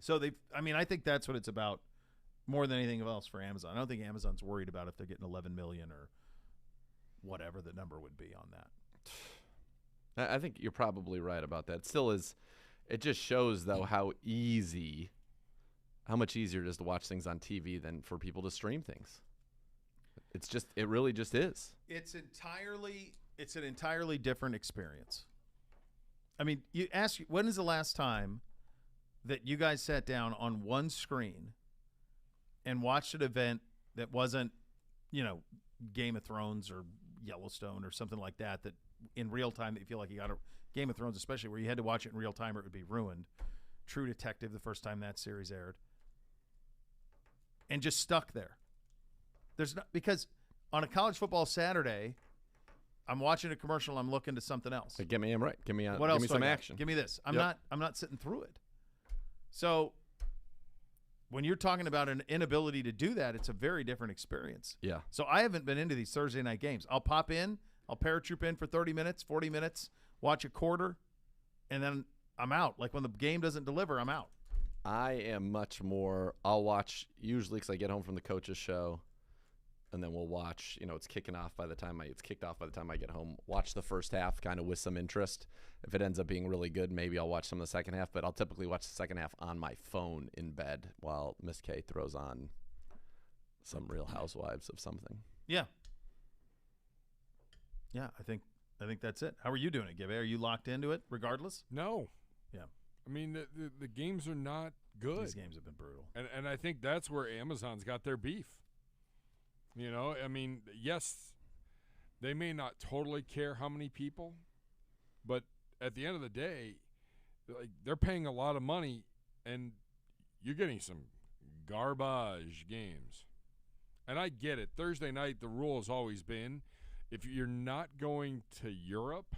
So I think that's what it's about more than anything else for Amazon. I don't think Amazon's worried about if they're getting 11 million or whatever the number would be on that. I think you're probably right about that. It still is. It just shows, though, how much easier it is to watch things on TV than for people to stream things. It really just is. It's an entirely different experience. I mean, when is the last time that you guys sat down on one screen and watched an event that wasn't, Game of Thrones or Yellowstone or something like that in real time that you feel like you got Game of Thrones, especially where you had to watch it in real time or it would be ruined. True Detective, the first time that series aired. And just stuck there. Because on a college football Saturday, I'm watching a commercial, I'm looking to something else. Give me what else? Give me some action. Give me this. I'm not sitting through it. So when you're talking about an inability to do that, it's a very different experience. Yeah. So I haven't been into these Thursday night games. I'll pop in, I'll paratroop in for 30 minutes, 40 minutes, watch a quarter, and then I'm out. Like when the game doesn't deliver, I'm out. I am much more, I'll watch usually because I get home from the coach's show, and then we'll watch, it's kicked off by the time I get home. Watch the first half kind of with some interest. If it ends up being really good, maybe I'll watch some of the second half, but I'll typically watch the second half on my phone in bed while Miss K throws on some Real Housewives of something. Yeah. Yeah, I think that's it. How are you doing it, Gibby? Are you locked into it regardless? No. Yeah. I mean, the games are not good. These games have been brutal. And I think that's where Amazon's got their beef. I mean, yes, they may not totally care how many people, but at the end of the day, like they're paying a lot of money, and you're getting some garbage games. And I get it. Thursday night, the rule has always been, if you're not going to Europe,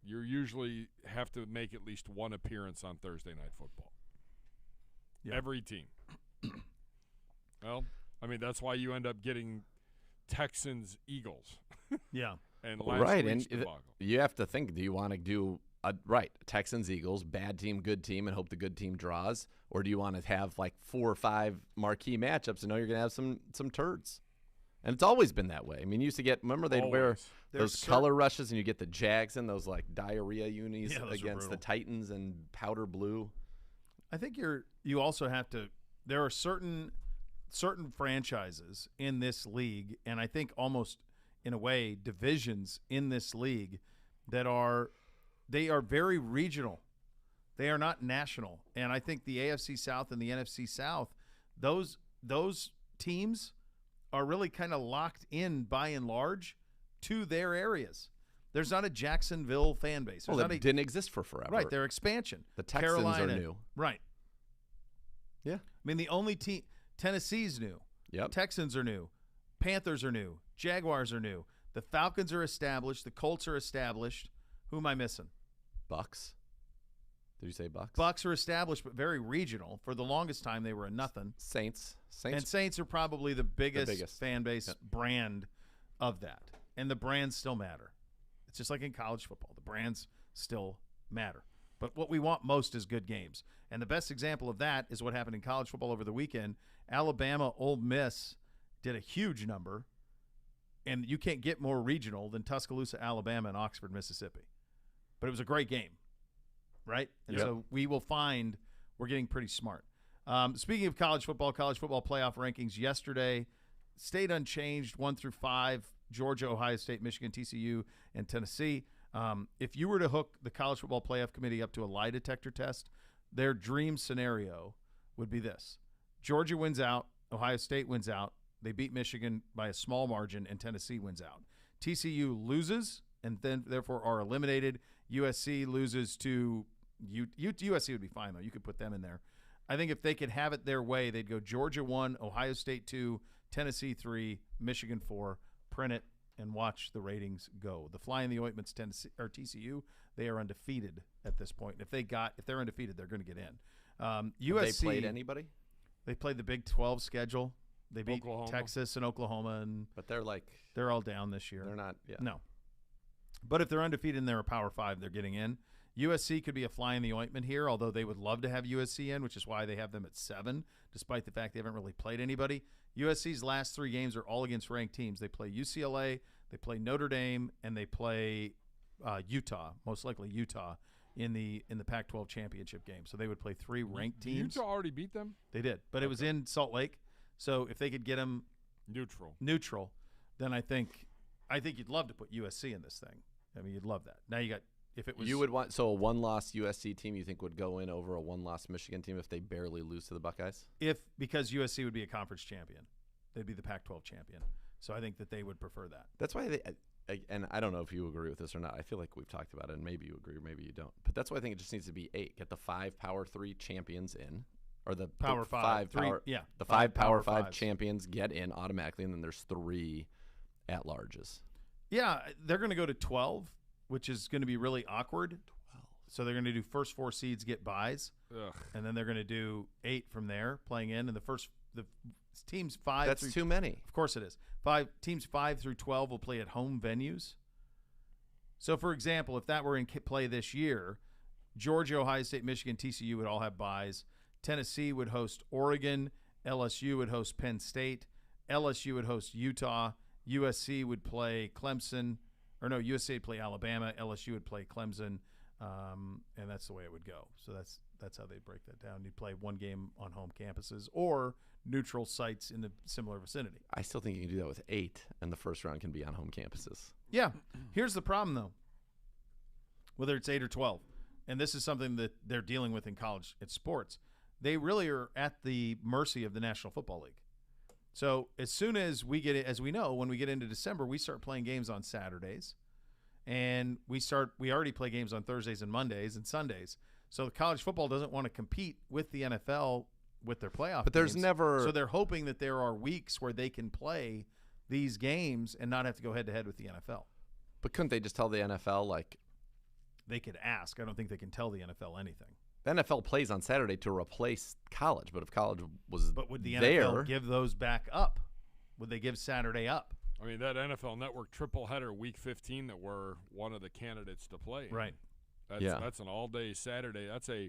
you usually have to make at least one appearance on Thursday Night Football. Yeah. Every team. Well, I mean, that's why you end up getting Texans-Eagles. Yeah. And last right, week's and debacle. you have to think, do you want to do Texans-Eagles, bad team, good team, and hope the good team draws? Or do you want to have like 4 or 5 marquee matchups and know you're going to have some turds? And it's always been that way. I mean, you used to get, remember they'd wear those color rushes and you get the Jags in those like diarrhea unis against the Titans and powder blue. I think you also have to, there are certain franchises in this league, and I think almost in a way divisions in this league that they are very regional. They are not national. And I think the AFC South and the NFC South, those teams are really kind of locked in by and large to their areas. There's not a Jacksonville fan base. Well, it didn't exist for forever. Right, their expansion. The Texans Carolina, are new. Right. Yeah. I mean, the only team, Tennessee's new. Yep. Texans are new. Panthers are new. Jaguars are new. The Falcons are established. The Colts are established. Who am I missing? Bucks. Did you say Bucks? Bucks are established, but very regional. For the longest time, they were a nothing. Saints. And Saints are probably the biggest fan base brand of that. And the brands still matter. It's just like in college football. The brands still matter. But what we want most is good games. And the best example of that is what happened in college football over the weekend. Alabama, Ole Miss did a huge number. And you can't get more regional than Tuscaloosa, Alabama, and Oxford, Mississippi. But it was a great game. Right? And so we will find we're getting pretty smart. Speaking of college football playoff rankings yesterday stayed unchanged, 1 through 5, Georgia, Ohio State, Michigan, TCU, and Tennessee. If you were to hook the College Football Playoff Committee up to a lie detector test, their dream scenario would be this. Georgia wins out, Ohio State wins out, they beat Michigan by a small margin, and Tennessee wins out. TCU loses and then therefore are eliminated. USC loses to USC would be fine, though. You could put them in there. I think if they could have it their way, they'd go Georgia 1, Ohio State 2, Tennessee 3, Michigan 4, print it, and watch the ratings go. The fly in the ointment's TCU. They are undefeated at this point. If they're undefeated, they're going to get in. USC. Have they played anybody? They played the Big 12 schedule. They beat Oklahoma. Texas and Oklahoma, but they're all down this year. They're not. Yeah. No. But if they're undefeated and they're a Power 5, they're getting in. USC could be a fly in the ointment here, although they would love to have USC in, which is why they have them at 7, despite the fact they haven't really played anybody. USC's last 3 games are all against ranked teams. They play UCLA, they play Notre Dame, and they play Utah, most likely Utah, in the Pac-12 championship game. So they would play 3 ranked teams. Utah already beat them? They did, but it was in Salt Lake. So if they could get them neutral, then I think you'd love to put USC in this thing. I mean, you'd love that. Now you got. If it was, you would want a 1-loss USC team you think would go in over a 1-loss Michigan team if they barely lose to the Buckeyes? Because USC would be a conference champion, they'd be the Pac-12 champion. So I think that they would prefer that. That's why and I don't know if you agree with this or not. I feel like we've talked about it, and maybe you agree, or maybe you don't. But that's why I think it just needs to be 8. Get the 5 Power 3 champions in, or the Power 5, the 5 Power 5 champions get in automatically, and then there's 3 at larges. Yeah, they're going to go to 12. Which is going to be really awkward. 12. So they're going to do first 4 seeds get buys, and then they're going to do 8 from there playing in. And the teams 5. That's too many. Of course it is. Teams 5 through 12 will play at home venues. So for example, if that were in play this year, Georgia, Ohio State, Michigan, TCU would all have buys. Tennessee would host Oregon. LSU would host Penn State. LSU would host Utah. USC would play Clemson. Or no, USC would play Alabama, LSU would play Clemson, and that's the way it would go. So that's how they break that down. You'd play 1 game on home campuses or neutral sites in the similar vicinity. I still think you can do that with 8, and the first round can be on home campuses. Yeah. Here's the problem, though, whether it's 8 or 12, and this is something that they're dealing with in college, it's sports. They really are at the mercy of the National Football League. So as soon as we get it, as we know, when we get into December, we start playing games on Saturdays, and we already play games on Thursdays and Mondays and Sundays. So the college football doesn't want to compete with the NFL with their playoff. But there's games. never. So they're hoping that there are weeks where they can play these games and not have to go head to head with the NFL. But couldn't they just tell the NFL They could ask. I don't think they can tell the NFL anything. The NFL plays on Saturday to replace college, but if college was But would the there, NFL give those back up? Would they give Saturday up? I mean, that NFL Network triple header Week 15 that we're one of the candidates to play. Right. That's an all-day Saturday. That's I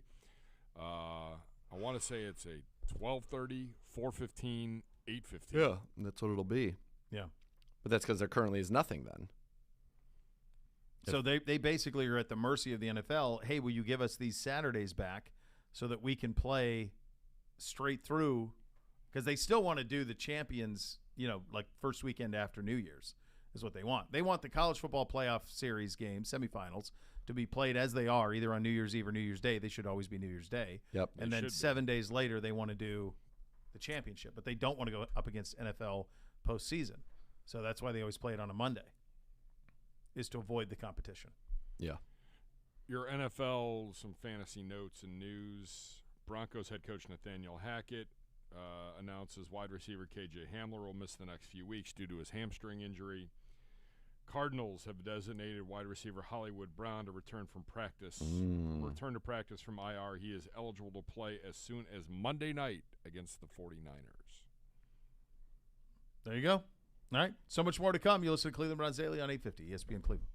want to say it's a 12:30, 4:15, 8:15. Yeah, that's what it'll be. Yeah. But that's because there currently is nothing then. So they basically are at the mercy of the NFL. Hey, will you give us these Saturdays back so that we can play straight through? Because they still want to do the champions, like first weekend after New Year's is what they want. They want the college football playoff series games, semifinals, to be played as they are, either on New Year's Eve or New Year's Day. They should always be New Year's Day. Yep. And then 7 days later, they want to do the championship. But they don't want to go up against NFL postseason. So that's why they always play it on a Monday, is to avoid the competition. Yeah. Your NFL, some fantasy notes and news. Broncos head coach Nathaniel Hackett announces wide receiver KJ Hamler will miss the next few weeks due to his hamstring injury. Cardinals have designated wide receiver Hollywood Brown to return from practice. Return to practice from IR. He is eligible to play as soon as Monday night against the 49ers. There you go. All right. So much more to come. You listen to Cleveland Browns Daily on 850 ESPN Cleveland.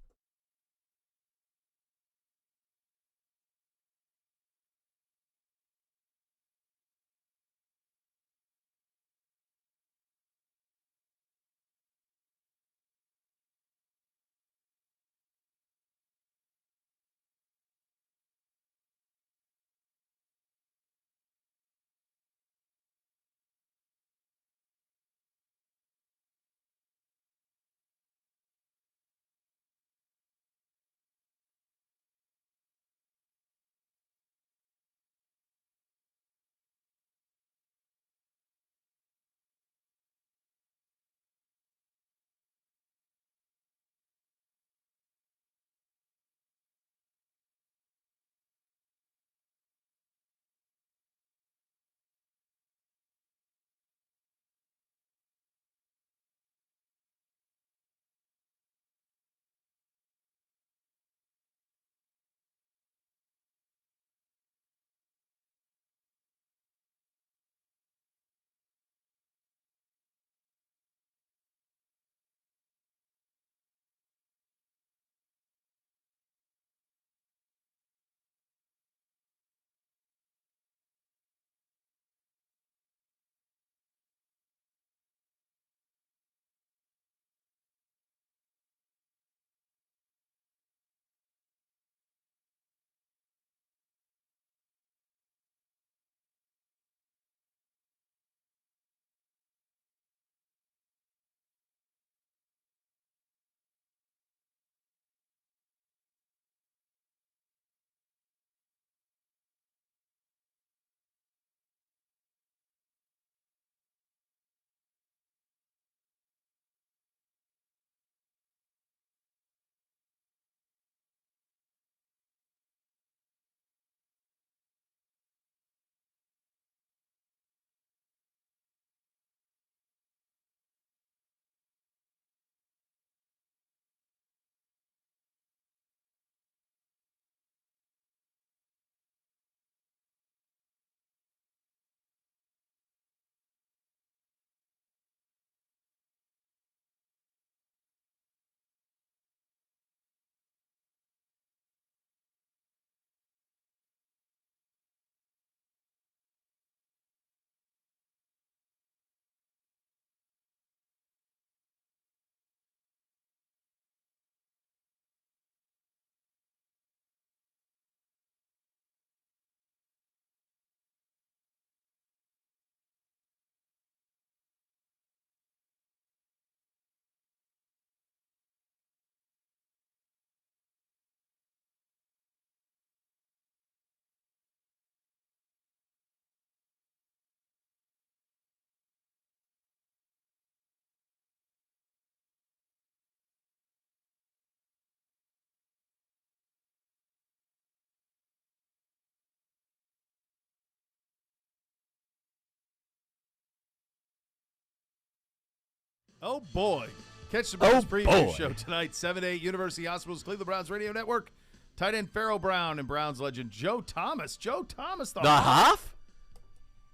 Oh, boy. Catch the Browns preview show tonight, 7 to 8, University Hospitals, Cleveland Browns Radio Network. Tight end Pharaoh Brown and Browns legend Joe Thomas. Joe Thomas, the Hoff?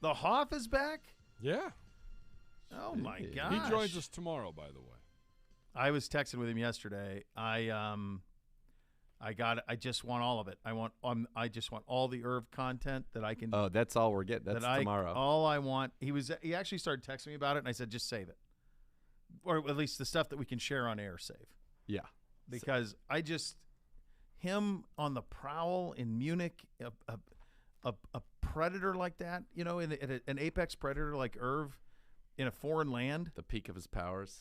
The Hoff is back? Yeah. Oh, my gosh. He joins us tomorrow, by the way. I was texting with him yesterday. I just want all of it. I just want all the Irv content that I can. Oh, that's all we're getting. That's tomorrow. All I want. He actually started texting me about it, and I said, just save it. or at least the stuff that we can share on air, safe. Yeah. Because him on the prowl in Munich, a predator like that, an apex predator like Irv in a foreign land. The peak of his powers.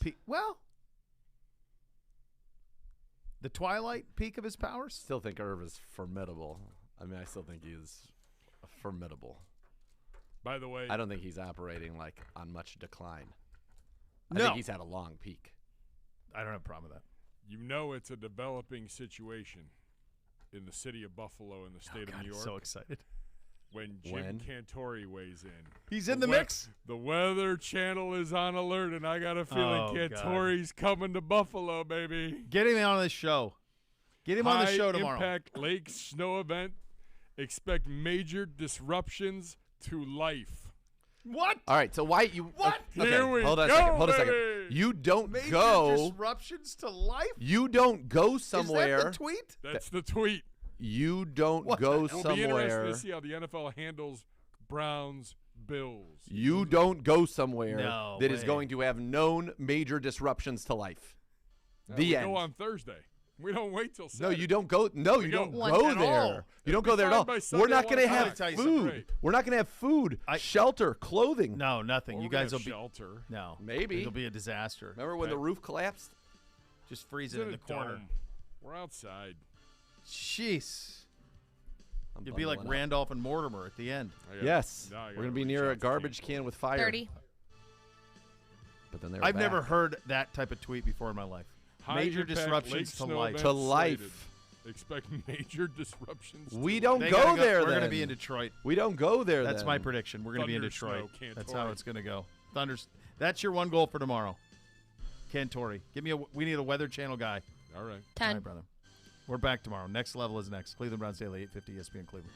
The twilight peak of his powers. Still think Irv is formidable. I mean, I still think he is formidable. By the way, I don't think he's operating on much decline. I No. think he's had a long peak. I don't have a problem with that. It's a developing situation in the city of Buffalo in the state of New York. I'm so excited. When Jim Cantore weighs in. He's in the mix? The Weather Channel is on alert, and I got a feeling Cantore's coming to Buffalo, baby. Get him on this show. Get him on the show tomorrow. High-impact lake snow event. Expect major disruptions to life. What? All right, so why you? What? Okay, Here we hold on go, a second. Hold a baby. second. You don't Major go. disruptions to life? You don't go somewhere. Is that the tweet? That's the tweet. You don't go It'll be interesting somewhere. to see how the NFL handles Browns, Bills. You don't go somewhere No that is way. going to have known major disruptions to life. We The end. go on Thursday. We don't wait till No, Saturday. you don't go. No, you don't go at there. all. You don't go there at all. By We're Sunday, not going to I wanna have tell you food. something. We're not going to have food, shelter, clothing. No, nothing. Or You we're gonna guys will have be shelter. No. Maybe. It'll be a disaster. Remember when the roof collapsed? Just freeze It's it in a the corner. dome. We're outside. Jeez. I'm You'd be like bundling up. Randolph and Mortimer at the end. Yes. Now I We're gotta going to be reach near a out to garbage can with fire. 30. But then they're I've back. never heard that type of tweet before in my life. Major High-impact lake disruptions to snow life. event To life. slated. Expect major disruptions. We to don't They go gotta there We're then. going to be in Detroit. We don't go there That's then. my prediction. We're going to be in Thunder, Detroit. snow, That's Cantore. how it's going to go. That's your one goal for tomorrow. Cantore. We need a Weather Channel guy. All right. 10. All right, brother. We're back tomorrow. Next Level is next. Cleveland Browns Daily, 850 ESPN Cleveland.